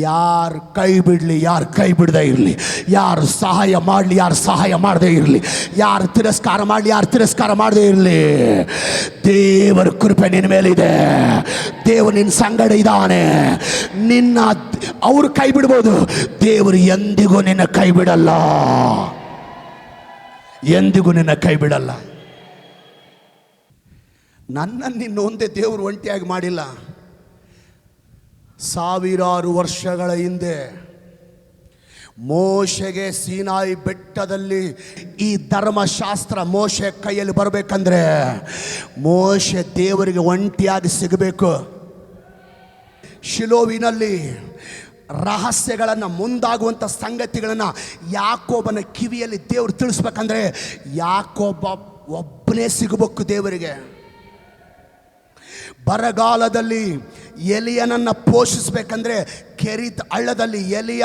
ಯಾರು ಕೈ ಬಿಡಲಿ, ಯಾರು ಕೈ ಬಿಡದೇ ಇರಲಿ, ಯಾರು ಸಹಾಯ ಮಾಡಲಿ, ಯಾರು ಸಹಾಯ ಮಾಡದೇ ಇರಲಿ, ಯಾರು ತಿರಸ್ಕಾರ ಮಾಡಲಿ, ಯಾರು ತಿರಸ್ಕಾರ ಮಾಡದೇ ಇರಲಿ, ದೇವರ ಕೃಪೆ ನಿನ್ನ ಮೇಲಿದೆ. ದೇವರು ನಿನ್ನ ಸಂಗಡ ಇದ್ದಾನೆ. ಅವರು ಕೈ ಬಿಡ್ಬೋದು, ದೇವರು ಎಂದಿಗೂ ನಿನ್ನ ಕೈ ಬಿಡಲ್ಲ, ಎಂದಿಗೂ ನಿನ್ನ ಕೈ ಬಿಡಲ್ಲ. ನನ್ನನ್ನು ಇನ್ನೊಂದೇ ದೇವರು ಒಂಟಿಯಾಗಿ ಮಾಡಿಲ್ಲ. ಸಾವಿರಾರು ವರ್ಷಗಳ ಹಿಂದೆ ಮೋಶೆಗೆ ಸೀನಾಯಿ ಬೆಟ್ಟದಲ್ಲಿ ಈ ಧರ್ಮಶಾಸ್ತ್ರ ಮೋಶೆ ಕೈಯಲ್ಲಿ ಬರಬೇಕಂದ್ರೆ ಮೋಶೆ ದೇವರಿಗೆ ಒಂಟಿಯಾಗಿ ಸಿಗಬೇಕು. ಶಿಲೋವಿನಲ್ಲಿ ರಹಸ್ಯಗಳನ್ನು, ಮುಂದಾಗುವಂಥ ಸಂಗತಿಗಳನ್ನು ಯಾಕೋಬನ ಕಿವಿಯಲ್ಲಿ ದೇವರು ತಿಳಿಸ್ಬೇಕಂದ್ರೆ ಯಾಕೋಬ ಒಬ್ಬನೇ ಸಿಗಬೇಕು ದೇವರಿಗೆ. ಬರಗಾಲದಲ್ಲಿ ಎಲಿಯನನ್ನು ಪೋಷಿಸಬೇಕಂದ್ರೆ ಕೆರೀತ್ ಹಳ್ಳದಲ್ಲಿ ಎಲಿಯ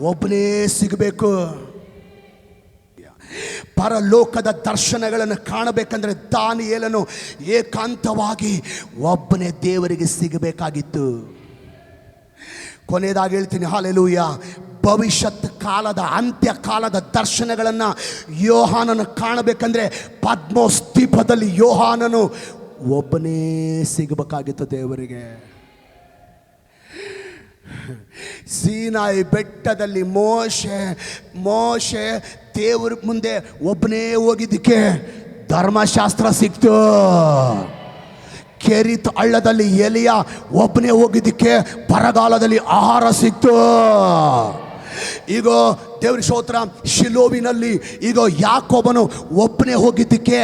ಒಬ್ಬನೇ ಸಿಗಬೇಕು. ಪರಲೋಕದ ದರ್ಶನಗಳನ್ನು ಕಾಣಬೇಕಂದ್ರೆ ದಾನಿಯೇಲನು ಏಕಾಂತವಾಗಿ ಒಬ್ಬನೇ ದೇವರಿಗೆ ಸಿಗಬೇಕಾಗಿತ್ತು. ಕೊನೆಯದಾಗಿ ಹೇಳ್ತೀನಿ, ಹಲ್ಲೆಲೂಯಾ. ಭವಿಷ್ಯತ್ ಕಾಲದ, ಅಂತ್ಯ ಕಾಲದ ದರ್ಶನಗಳನ್ನು ಯೋಹಾನನು ಕಾಣಬೇಕಂದ್ರೆ ಪದ್ಮೋಸ್ ದ್ವೀಪದಲ್ಲಿ ಯೋಹಾನನು ಒಬ್ಬನೇ ಸಿಗಬೇಕಾಗಿತ್ತು ದೇವರಿಗೆ. ಸೀನಾಯಿ ಬೆಟ್ಟದಲ್ಲಿ ಮೋಶೆ ದೇವರ ಮುಂದೆ ಒಬ್ಬನೇ ಹೋಗಿದ್ದಕ್ಕೆ ಧರ್ಮಶಾಸ್ತ್ರ ಸಿಕ್ತು. ಕೆರೀತ್ ಹಳ್ಳದಲ್ಲಿ ಎಲಿಯ ಒಬ್ಬನೇ ಹೋಗಿದ್ದಕ್ಕೆ ಬರಗಾಲದಲ್ಲಿ ಆಹಾರ ಸಿಕ್ತು. ಈಗ ದೇವ್ರ ಸ್ತೋತ್ರ, ಶಿಲೋವಿನಲ್ಲಿ ಈಗ ಯಾಕೋಬನು ಒಬ್ಬನೇ ಹೋಗಿದ್ದಕ್ಕೆ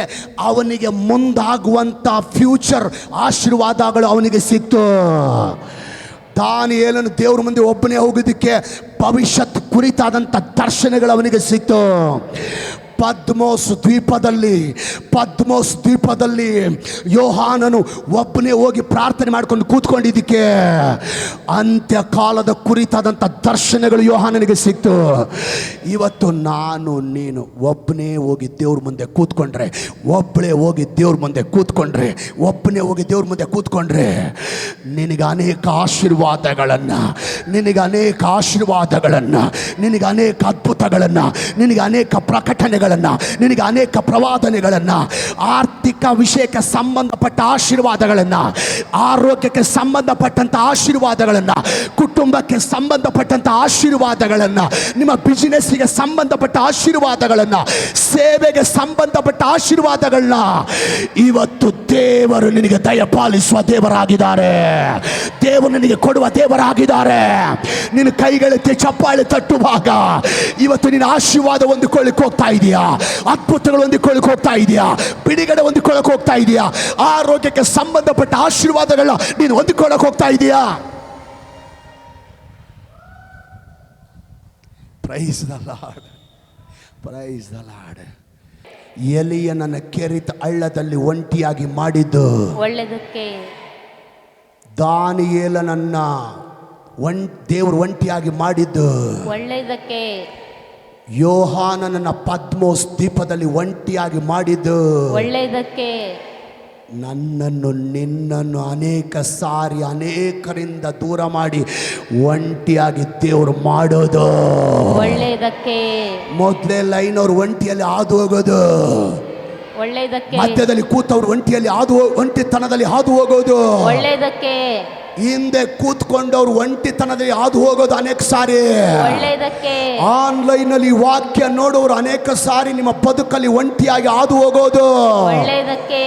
ಅವನಿಗೆ ಮುಂದಾಗುವಂಥ ಫ್ಯೂಚರ್ ಆಶೀರ್ವಾದಗಳು ಅವನಿಗೆ ಸಿಕ್ತು. ದಾನಿಯೇಲನು ದೇವ್ರ ಮುಂದೆ ಒಬ್ಬನೇ ಹೋಗಿದ್ದಕ್ಕೆ ಭವಿಷ್ಯತ್ ಕುರಿತಾದಂಥ ದರ್ಶನಗಳು ಅವನಿಗೆ ಸಿಕ್ತು. ಪದ್ಮೋಸ್ ದ್ವೀಪದಲ್ಲಿ ಯೋಹಾನನು ಒಬ್ಬನೇ ಹೋಗಿ ಪ್ರಾರ್ಥನೆ ಮಾಡ್ಕೊಂಡು ಕೂತ್ಕೊಂಡಿದ್ದಕ್ಕೆ ಅಂತ್ಯಕಾಲದ ಕುರಿತಾದಂಥ ದರ್ಶನಗಳು ಯೋಹಾನನಿಗೆ ಸಿಕ್ತು. ಇವತ್ತು ನಾನು ನೀನು ಒಬ್ಬನೇ ಹೋಗಿ ದೇವ್ರ ಮುಂದೆ ಕೂತ್ಕೊಂಡ್ರೆ, ಒಬ್ಬಳೇ ಹೋಗಿ ದೇವ್ರ ಮುಂದೆ ಕೂತ್ಕೊಂಡ್ರೆ, ಒಬ್ಬನೇ ಹೋಗಿ ದೇವ್ರ ಮುಂದೆ ಕೂತ್ಕೊಂಡ್ರೆ ನಿನಗೆ ಅನೇಕ ಆಶೀರ್ವಾದಗಳನ್ನು, ನಿನಗೆ ಅನೇಕ ಅದ್ಭುತಗಳನ್ನು, ನಿನಗೆ ಅನೇಕ ಪ್ರಕಟಣೆಗಳನ್ನು, ನಿನಗೆ ಅನೇಕ ಪ್ರವಾದನೆಗಳನ್ನು, ಆರ್ಥಿಕ ವಿಷಯಕ್ಕೆ ಸಂಬಂಧಪಟ್ಟ ಆಶೀರ್ವಾದಗಳನ್ನು, ಆರೋಗ್ಯಕ್ಕೆ ಸಂಬಂಧಪಟ್ಟಂಥ ಆಶೀರ್ವಾದಗಳನ್ನು, ಕುಟುಂಬಕ್ಕೆ ಸಂಬಂಧಪಟ್ಟಂಥ ಆಶೀರ್ವಾದಗಳನ್ನು, ನಿಮ್ಮ ಬಿಸಿನೆಸ್ಸಿಗೆ ಸಂಬಂಧಪಟ್ಟ ಆಶೀರ್ವಾದಗಳನ್ನು, ಸೇವೆಗೆ ಸಂಬಂಧಪಟ್ಟ ಆಶೀರ್ವಾದಗಳನ್ನ ಇವತ್ತು ದೇವರು ನಿನಗೆ ದಯಪಾಲಿಸುವ ದೇವರಾಗಿದ್ದಾರೆ. ದೇವರು ನಿನಗೆ ಕೊಡುವ ದೇವರಾಗಿದ್ದಾರೆ. ನಿನ್ನ ಕೈಗಳೆತ್ತಿ ಚಪ್ಪಾಳೆ ತಟ್ಟುವಾಗ ಇವತ್ತು ನಿನ್ನ ಆಶೀರ್ವಾದ ಹೊಂದಿಕೊಳ್ಳಿಕ್ಕೆ ಹೋಗ್ತಾ ಇದೆಯಾ? ಅದ್ಭುತಗಳು ಹೊಂದಿಕೊಳ್ಳಿಕ್ಕೆ ಹೋಗ್ತಾ ಇದೆಯಾ? ಬಿಡುಗಡೆ ಹೊಂದಿಕೊಳ್ಳಕ್ಕೆ ಹೋಗ್ತಾ ಇದೆಯಾ? ಆರೋಗ್ಯಕ್ಕೆ ಸಂಬಂಧಪಟ್ಟ ಆಶೀರ್ವಾದಗಳನ್ನ ನೀನು ಹೊಂದಿಕೊಳ್ಳಕ್ಕೆ ಹೋಗ್ತಾ ಇದೆಯಾ? Praise the lord, praise the lord. ಎಲಿಯನನ್ನ ಕೆರೀತ್ ಹಳ್ಳದಲ್ಲಿ ಒಂಟಿಯಾಗಿ ಮಾಡಿದ್ದು ಒಳ್ಳೆಯದಕ್ಕೆ. ದಾನಿಯೇಲನನ್ನ ದೇವರು ಒಂಟಿಯಾಗಿ ಮಾಡಿದ್ದು ಒಳ್ಳೆಯದಕ್ಕೆ. ಯೋಹಾನನನ್ನ ಪದ್ಮೋಸ್ ದ್ವೀಪದಲ್ಲಿ ಒಂಟಿಯಾಗಿ ಮಾಡಿದ್ದು ಒಳ್ಳೆಯದಕ್ಕೆ. ನನ್ನನ್ನು ನಿನ್ನನ್ನು ಅನೇಕ ಸಾರಿ ಅನೇಕರಿಂದ ದೂರ ಮಾಡಿ ಒಂಟಿಯಾಗಿ ದೇವರು ಮಾಡೋದು ಒಳ್ಳೆಯದಕ್ಕೆ. ಮೊದಲೇ ಲೈನ್ ಅವ್ರು ಒಂಟಿಯಲ್ಲಿ ಹಾದು ಹೋಗೋದು, ಒಳ್ಳೆಯದಕ್ಕೆ. ಮಧ್ಯದಲ್ಲಿ ಕೂತವ್ರು ಒಂಟಿತನದಲ್ಲಿ ಹಾದು ಹೋಗೋದು ಒಳ್ಳೆಯದಕ್ಕೆ. ಹಿಂದೆ ಕೂತ್ಕೊಂಡವ್ರು ಒಂಟಿತನದಲ್ಲಿ ಹಾದು ಹೋಗೋದು ಅನೇಕ ಸಾರಿ ಒಳ್ಳೆಯದಕ್ಕೆ. ಆನ್ಲೈನ್ ಅಲ್ಲಿ ವಾಕ್ಯ ನೋಡೋರು ಅನೇಕ ಸಾರಿ ನಿಮ್ಮ ಬದುಕಲ್ಲಿ ಒಂಟಿಯಾಗಿ ಹಾದು ಹೋಗೋದು ಒಳ್ಳೆಯದಕ್ಕೆ.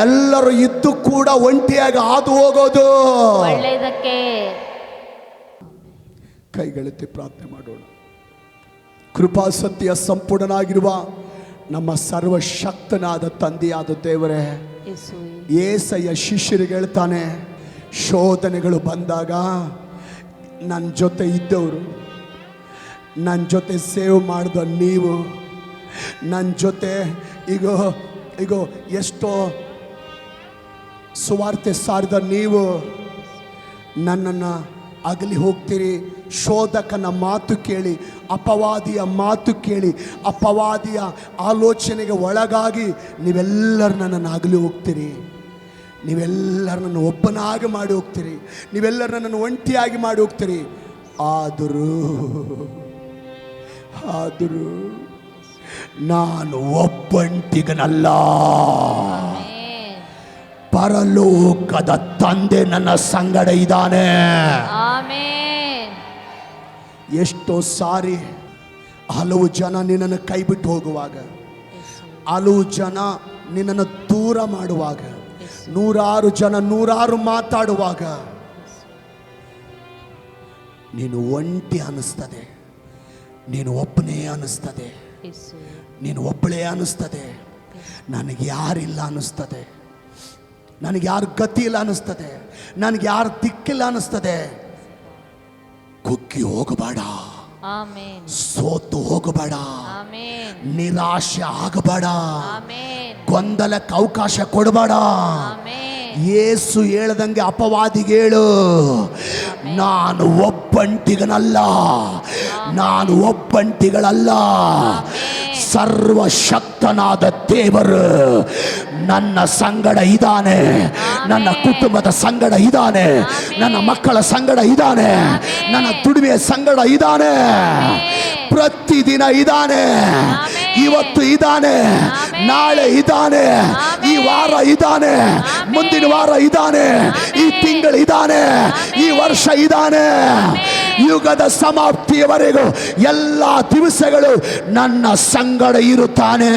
ಎಲ್ಲರೂ ಇದ್ದು ಕೂಡ ಒಂಟಿಯಾಗಿ ಹಾದು ಹೋಗೋದು ಒಳ್ಳೆಯದಕ್ಕೆ. ಕೈಗಳೆತ್ತಿ ಪ್ರಾರ್ಥನೆ ಮಾಡೋಣ. ಕೃಪಾ ಸತ್ಯ ಸಂಪೂರ್ಣನಾಗಿರುವ ನಮ್ಮ ಸರ್ವಶಕ್ತನಾದ ತಂದೆಯಾದ ದೇವರೇ, ಏಸಯ್ಯ ಶಿಷ್ಯರಿಗೆ ಹೇಳ್ತಾನೆ, ಶೋಧನೆಗಳು ಬಂದಾಗ ನನ್ನ ಜೊತೆ ಇದ್ದವರು, ನನ್ನ ಜೊತೆ ಸೇವ್ ಮಾಡಿದ ನೀವು, ನನ್ನ ಜೊತೆ ಈಗ ಎಷ್ಟೋ ಸುವಾರ್ತೆ ಸಾರಿದ ನೀವು ನನ್ನನ್ನು ಅಗಲಿ ಹೋಗ್ತೀರಿ. ಶೋಧಕನ ಮಾತು ಕೇಳಿ, ಅಪವಾದಿಯ ಮಾತು ಕೇಳಿ, ಅಪವಾದಿಯ ಆಲೋಚನೆಗೆ ಒಳಗಾಗಿ ನೀವೆಲ್ಲರೂ ನನ್ನನ್ನು ಅಗಲಿ ಹೋಗ್ತೀರಿ. ನೀವೆಲ್ಲರೂ ನನ್ನ ಒಬ್ಬನಾಗಿ ಮಾಡಿ ಹೋಗ್ತೀರಿ. ನೀವೆಲ್ಲರೂ ನನ್ನನ್ನು ಒಂಟಿಯಾಗಿ ಮಾಡಿ ಹೋಗ್ತೀರಿ. ಆದರೂ ನಾನು ಒಬ್ಬಂಟಿಗನಲ್ಲ. ಪರಲೋಕದ ತಂದೆ ನನ್ನ ಸಂಗಡ ಇದ್ದಾನೆ. ಎಷ್ಟೋ ಸಾರಿ ಹಲವು ಜನ ನಿನ್ನನ್ನು ಕೈ ಬಿಟ್ಟು ಹೋಗುವಾಗ, ಹಲವು ಜನ ನಿನ್ನನ್ನು ದೂರ ಮಾಡುವಾಗ, ನೂರಾರು ಜನ ನೂರಾರು ಮಾತಾಡುವಾಗ ನೀನು ಒಂಟಿ ಅನ್ನಿಸ್ತದೆ. ನೀನು ಒಬ್ಬನೇ ಅನ್ನಿಸ್ತದೆ, ಯೇಸು. ನೀನು ಒಬ್ಬಳೇ ಅನ್ನಿಸ್ತದೆ. ನನಗೆ ಯಾರಿಲ್ಲ ಅನ್ನಿಸ್ತದೆ, ನನಗೆ ಯಾರು ಗತಿ ಇಲ್ಲ ಅನ್ನಿಸ್ತದೆ, ನನಗೆ ಯಾರು ದಿಕ್ಕಿಲ್ಲ ಅನ್ನಿಸ್ತದೆ. ಕುಗ್ಗಿ ಹೋಗಬೇಡ, ಆಮೆನ್. ಸೋತು ಹೋಗಬೇಡ, ಆಮೆನ್. ನಿರಾಶೆ ಆಗಬೇಡ, ಆಮೆನ್. ಗೊಂದಲಕ್ಕೆ ಅವಕಾಶ ಕೊಡಬೇಡ. ಆಮೆನ್. ಯೇಸು ಹೇಳ್ದಂಗೆ ಅಪವಾದಿಗೆ ಹೇಳು, ನಾನು ಒಬ್ಬಂಟಿಗನಲ್ಲ, ನಾನು ಒಬ್ಬಂಟಿಗಳಲ್ಲ, ಸರ್ವಶಕ್ತನಾದ ದೇವರು ನನ್ನ ಸಂಗಡ ಇದ್ದಾನೆ, ನನ್ನ ಕುಟುಂಬದ ಸಂಗಡ ಇದ್ದಾನೆ, ನನ್ನ ಮಕ್ಕಳ ಸಂಗಡ ಇದ್ದಾನೆ, ನನ್ನ ದುಡಿಮೆಯ ಸಂಗಡ ಇದ್ದಾನೆ, ಪ್ರತಿದಿನ ಇದ್ದಾನೆ. ಇವತ್ತು ಇದ್ದಾನೆ, ನಾಳೆ ಇದ್ದಾನೆ, ಈ ವಾರ ಇದ್ದಾನೆ, ಮುಂದಿನ ವಾರ ಇದ್ದಾನೆ, ಈ ತಿಂಗಳು ಇದ್ದಾನೆ, ಈ ವರ್ಷ ಇದ್ದಾನೆ, ಯುಗದ ಸಮಾಪ್ತಿಯವರೆಗೂ ಎಲ್ಲ ದಿವಸಗಳು ನನ್ನ ಸಂಗಡ ಇರುತ್ತಾನೆ.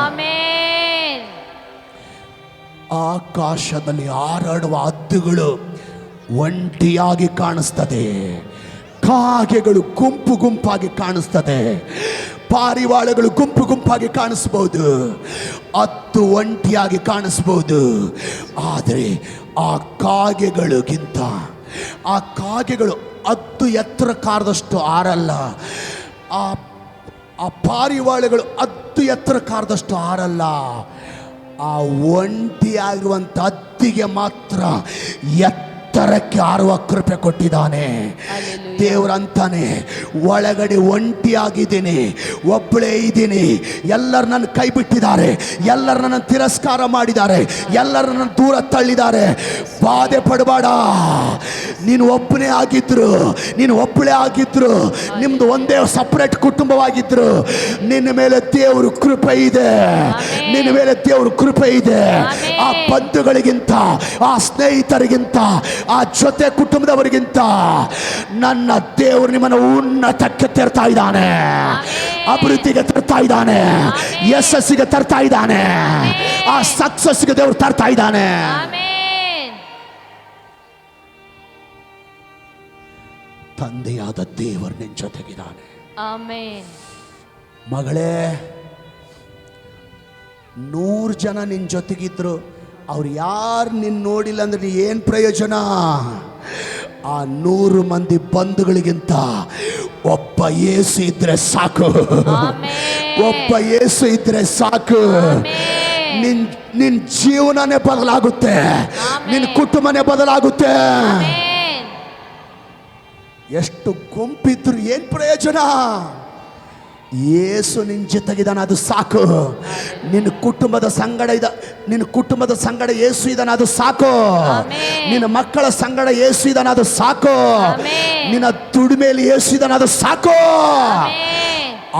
ಆಮೆನ್. ಆಕಾಶದಲ್ಲಿ ಹಾರಾಡುವ ಹದ್ದುಗಳು ಒಂಟಿಯಾಗಿ ಕಾಣಿಸ್ತದೆ, ಕಾಗೆಗಳು ಗುಂಪು ಗುಂಪಾಗಿ ಕಾಣಿಸ್ತದೆ, ಪಾರಿವಾಳಗಳು ಗುಂಪು ಗುಂಪಾಗಿ ಕಾಣಿಸ್ಬೋದು, ಹದ್ದು ಒಂಟಿಯಾಗಿ ಕಾಣಿಸ್ಬೋದು. ಆದರೆ ಆ ಕಾಗೆಗಳಿಗಿಂತ ಆ ಕಾಗೆಗಳು ಹದ್ದು ಎತ್ತರ ಕಾರದಷ್ಟು ಹಾರಲ್ಲ, ಆ ಪಾರಿವಾಳಗಳು ಹದ್ದು ಎತ್ತರ ಕಾರದಷ್ಟು ಹಾರಲ್ಲ. ಆ ಒಂಟಿಯಾಗಿರುವಂಥ ಹದ್ದಿಗೆ ಮಾತ್ರ ಎತ್ತರಕ್ಕೆ ಹಾರುವ ಕೃಪೆ ಕೊಟ್ಟಿದ್ದಾನೆ. ದೇವರಂತಾನೆ, ಒಳಗಡೆ ಒಂಟಿಯಾಗಿದ್ದೀನಿ, ಒಬ್ಬಳೇ ಇದ್ದೀನಿ, ಎಲ್ಲರೂ ನನ್ನ ಕೈ ಬಿಟ್ಟಿದ್ದಾರೆ, ಎಲ್ಲರೂ ನನ್ನ ತಿರಸ್ಕಾರ ಮಾಡಿದ್ದಾರೆ, ಎಲ್ಲರೂ ನನ್ನ ದೂರ ತಳ್ಳಿದ್ದಾರೆ. ಬಾಧೆ ಪಡಬೇಡ, ನೀನು ಒಬ್ಬನೇ ಆಗಿದ್ರು, ನೀನು ಒಬ್ಬಳೇ ಆಗಿದ್ರು, ನಿಮ್ದು ಒಂದೇ ಸಪ್ರೇಟ್ ಕುಟುಂಬವಾಗಿದ್ರು, ನಿನ್ನ ಮೇಲೆ ದೇವರು ಕೃಪೆ ಇದೆ, ನಿನ್ನ ಮೇಲೆ ದೇವರು ಕೃಪೆ ಇದೆ. ಆ ಬಂಧುಗಳಿಗಿಂತ, ಆ ಸ್ನೇಹಿತರಿಗಿಂತ, ಆ ಜೊತೆ ಕುಟುಂಬದವರಿಗಿಂತ ನನ್ನ ದೇವರು ನಿಮ್ಮನ್ನು ಉನ್ನತಕ್ಕೆ ತರ್ತಾ ಇದ್ದಾನೆ, ಅಭಿವೃದ್ಧಿಗೆ ತರ್ತಾ ಇದ್ದಾನೆ, ಯಶಸ್ಸಿಗೆ ತರ್ತಾ ಇದ್ದಾನೆ, ಆ ಸಕ್ಸಸ್ಗೆ ದೇವರು ತರ್ತಾ ಇದ್ದಾನೆ. ತಂದೆಯಾದ ದೇವರು ನಿನ್ನ ಜೊತೆಗಿದ್ದಾನೆ. ಮಗಳೇ, 100 ಜನ ನಿನ್ನ ಜೊತೆಗಿದ್ರು, ಅವ್ರು ಯಾರು ನಿನ್ನ ನೋಡಿಲ್ಲ ಅಂದ್ರೆ ನೀ ಏನು ಪ್ರಯೋಜನ? ಆ 100 ಮಂದಿ ಬಂಧುಗಳಿಗಿಂತ ಒಬ್ಬ ಯೇಸು ಇದ್ರೆ ಸಾಕು, ಒಬ್ಬ ಯೇಸು ಇದ್ರೆ ಸಾಕು. ನಿನ್ನ ಜೀವನನೇ ಬದಲಾಗುತ್ತೆ, ನಿನ್ನ ಕುಟುಂಬನೇ ಬದಲಾಗುತ್ತೆ. ಎಷ್ಟು ಗುಂಪಿದ್ರು ಏನು ಪ್ರಯೋಜನ? ಯೇಸು ನಿನ್ನ ಜೊತೆಗಿದ್ದಾನೆ, ಅದು ಸಾಕು. ನಿನ್ನ ಕುಟುಂಬದ ಸಂಗಡ ನಿನ್ನ ಕುಟುಂಬದ ಸಂಗಡ ಯೇಸು ಇದ್ದಾನೆ, ಅದು ಸಾಕು. ನಿನ್ನ ಮಕ್ಕಳ ಸಂಗಡ ಯೇಸು ಇದ್ದಾನೆ, ಅದು ಸಾಕು. ನಿನ್ನ ದುಡಿಮೆಯಲ್ಲಿ ಯೇಸು ಇದ್ದಾನೆ, ಅದು ಸಾಕು.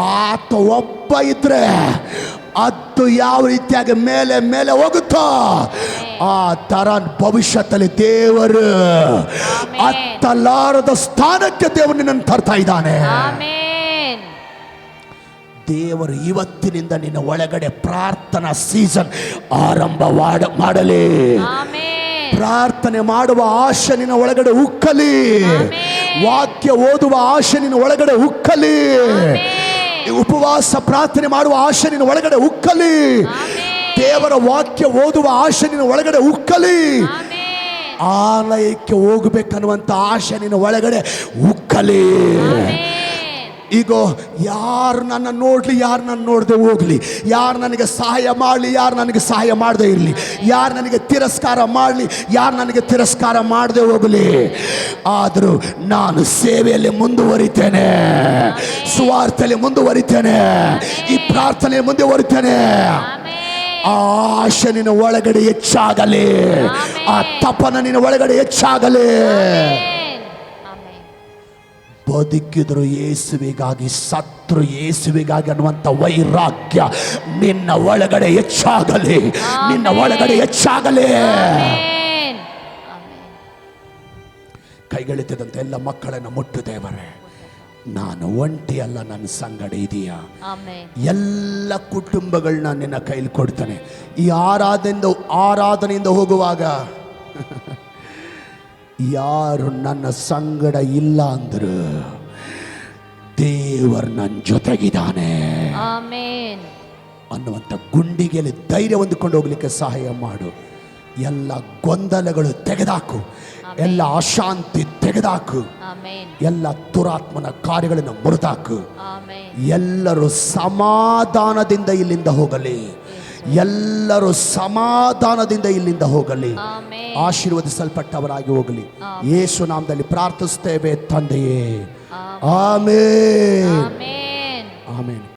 ಆತ ಒಬ್ಬ ಇದ್ರೆ ಅದು ಯಾವ ರೀತಿಯಾಗಿ ಮೇಲೆ ಮೇಲೆ ಹೋಗುತ್ತೋ ಆ ತರ ಭವಿಷ್ಯದಲ್ಲಿ ದೇವರು ಹತ್ತಲಾರದ ಸ್ಥಾನಕ್ಕೆ ದೇವರು ನಿನ್ನನ್ನು ತರ್ತಾ ಇದ್ದಾನೆ. ದೇವರು ಇವತ್ತಿನಿಂದ ನಿನ್ನ ಒಳಗಡೆ ಪ್ರಾರ್ಥನಾ ಸೀಸನ್ ಆರಂಭ ಮಾಡಲಿ. ಪ್ರಾರ್ಥನೆ ಮಾಡುವ ಆಶೆ ನಿನ್ನ ಒಳಗಡೆ ಉಕ್ಕಲಿ, ವಾಕ್ಯ ಓದುವ ಆಶೆ ನಿನ್ನ ಒಳಗಡೆ ಉಕ್ಕಲಿ, ಉಪವಾಸ ಪ್ರಾರ್ಥನೆ ಮಾಡುವ ಆಶೆ ನಿನ್ನ ಒಳಗಡೆ ಉಕ್ಕಲಿ, ದೇವರ ವಾಕ್ಯ ಓದುವ ಆಶೆ ನಿನ್ನ ಒಳಗಡೆ ಉಕ್ಕಲಿ, ಆಲಯಕ್ಕೆ ಹೋಗಬೇಕನ್ನುವಂಥ ಆಶೆ ನಿನ್ನ ಒಳಗಡೆ ಉಕ್ಕಲಿ. ಈಗ ಯಾರು ನನ್ನ ನೋಡಲಿ, ಯಾರು ನನ್ನ ನೋಡದೆ ಹೋಗಲಿ, ಯಾರು ನನಗೆ ಸಹಾಯ ಮಾಡಲಿ, ಯಾರು ನನಗೆ ಸಹಾಯ ಮಾಡದೇ ಇರಲಿ, ಯಾರು ನನಗೆ ತಿರಸ್ಕಾರ ಮಾಡಲಿ, ಯಾರು ನನಗೆ ತಿರಸ್ಕಾರ ಮಾಡದೆ ಹೋಗಲಿ, ಆದರೂ ನಾನು ಸೇವೆಯಲ್ಲಿ ಮುಂದುವರಿತೇನೆ, ಸುವಾರ್ತೆಯಲ್ಲಿ ಮುಂದುವರಿತೇನೆ, ಈ ಪ್ರಾರ್ಥನೆ ಮುಂದುವರಿತೇನೆ. ಆ ಆಶೆ ನಿನ್ನ ಒಳಗಡೆ ಹೆಚ್ಚಾಗಲಿ, ಆ ತಪನ ನಿನ್ನ ಒಳಗಡೆ ಹೆಚ್ಚಾಗಲಿ. ಬದುಕಿದ್ರು ಯೇಸುವಿಗಾಗಿ, ಸತ್ರು ಯೇಸುವಿಗಾಗಿ ಅನ್ನುವಂಥ ವೈರಾಗ್ಯ ನಿನ್ನ ಒಳಗಡೆ ಹೆಚ್ಚಾಗಲಿ, ನಿನ್ನ ಒಳಗಡೆ ಹೆಚ್ಚಾಗಲಿ. ಕೈಗೆಳೆತಿದಂತೆ ಎಲ್ಲ ಮಕ್ಕಳನ್ನು ಮುಟ್ಟು ದೇವರೇ, ನಾನು ಒಂಟಿ ಅಲ್ಲ, ನನ್ನ ಸಂಗಡ ಇದೆಯಾ. ಎಲ್ಲ ಕುಟುಂಬಗಳನ್ನ ನಿನ್ನ ಕೈಲಿ ಕೊಡ್ತಾನೆ. ಈ ಆರಾಧನೆಯಿಂದ ಹೋಗುವಾಗ ಯಾರು ನನ್ನ ಸಂಗಡ ಇಲ್ಲ ಅಂದರು, ದೇವರು ನನ್ನ ಜೊತೆಗಿದ್ದಾನೆ ಆಮೇನ್ ಅನ್ನುವಂಥ ಗುಂಡಿಗೆಯಲ್ಲಿ ಧೈರ್ಯ ಹೊಂದಿಕೊಂಡು ಹೋಗ್ಲಿಕ್ಕೆ ಸಹಾಯ ಮಾಡು. ಎಲ್ಲ ಗೊಂದಲಗಳು ತೆಗೆದಾಕು, ಎಲ್ಲ ಅಶಾಂತಿ ತೆಗೆದಾಕು, ಆಮೇನ್ ಎಲ್ಲ ದುರಾತ್ಮನ ಕಾರ್ಯಗಳನ್ನು ಮುರಿದಾಕು. ಆಮೇನ್ ಎಲ್ಲರೂ ಸಮಾಧಾನದಿಂದ ಇಲ್ಲಿಂದ ಹೋಗಲಿ, ಎಲ್ಲರೂ ಸಮಾಧಾನದಿಂದ ಇಲ್ಲಿಂದ ಹೋಗಲಿ, ಆಮೇನ್ ಆಶೀರ್ವದಿಸಲ್ಪಟ್ಟವರಾಗಿ ಹೋಗಲಿ. ಯೇಸು ನಾಮದಲ್ಲಿ ಪ್ರಾರ್ಥಿಸ್ತೇವೆ ತಂದೆಯೇ. ಆಮೇನ್ ಆಮೇನ್ ಆಮೇನ್.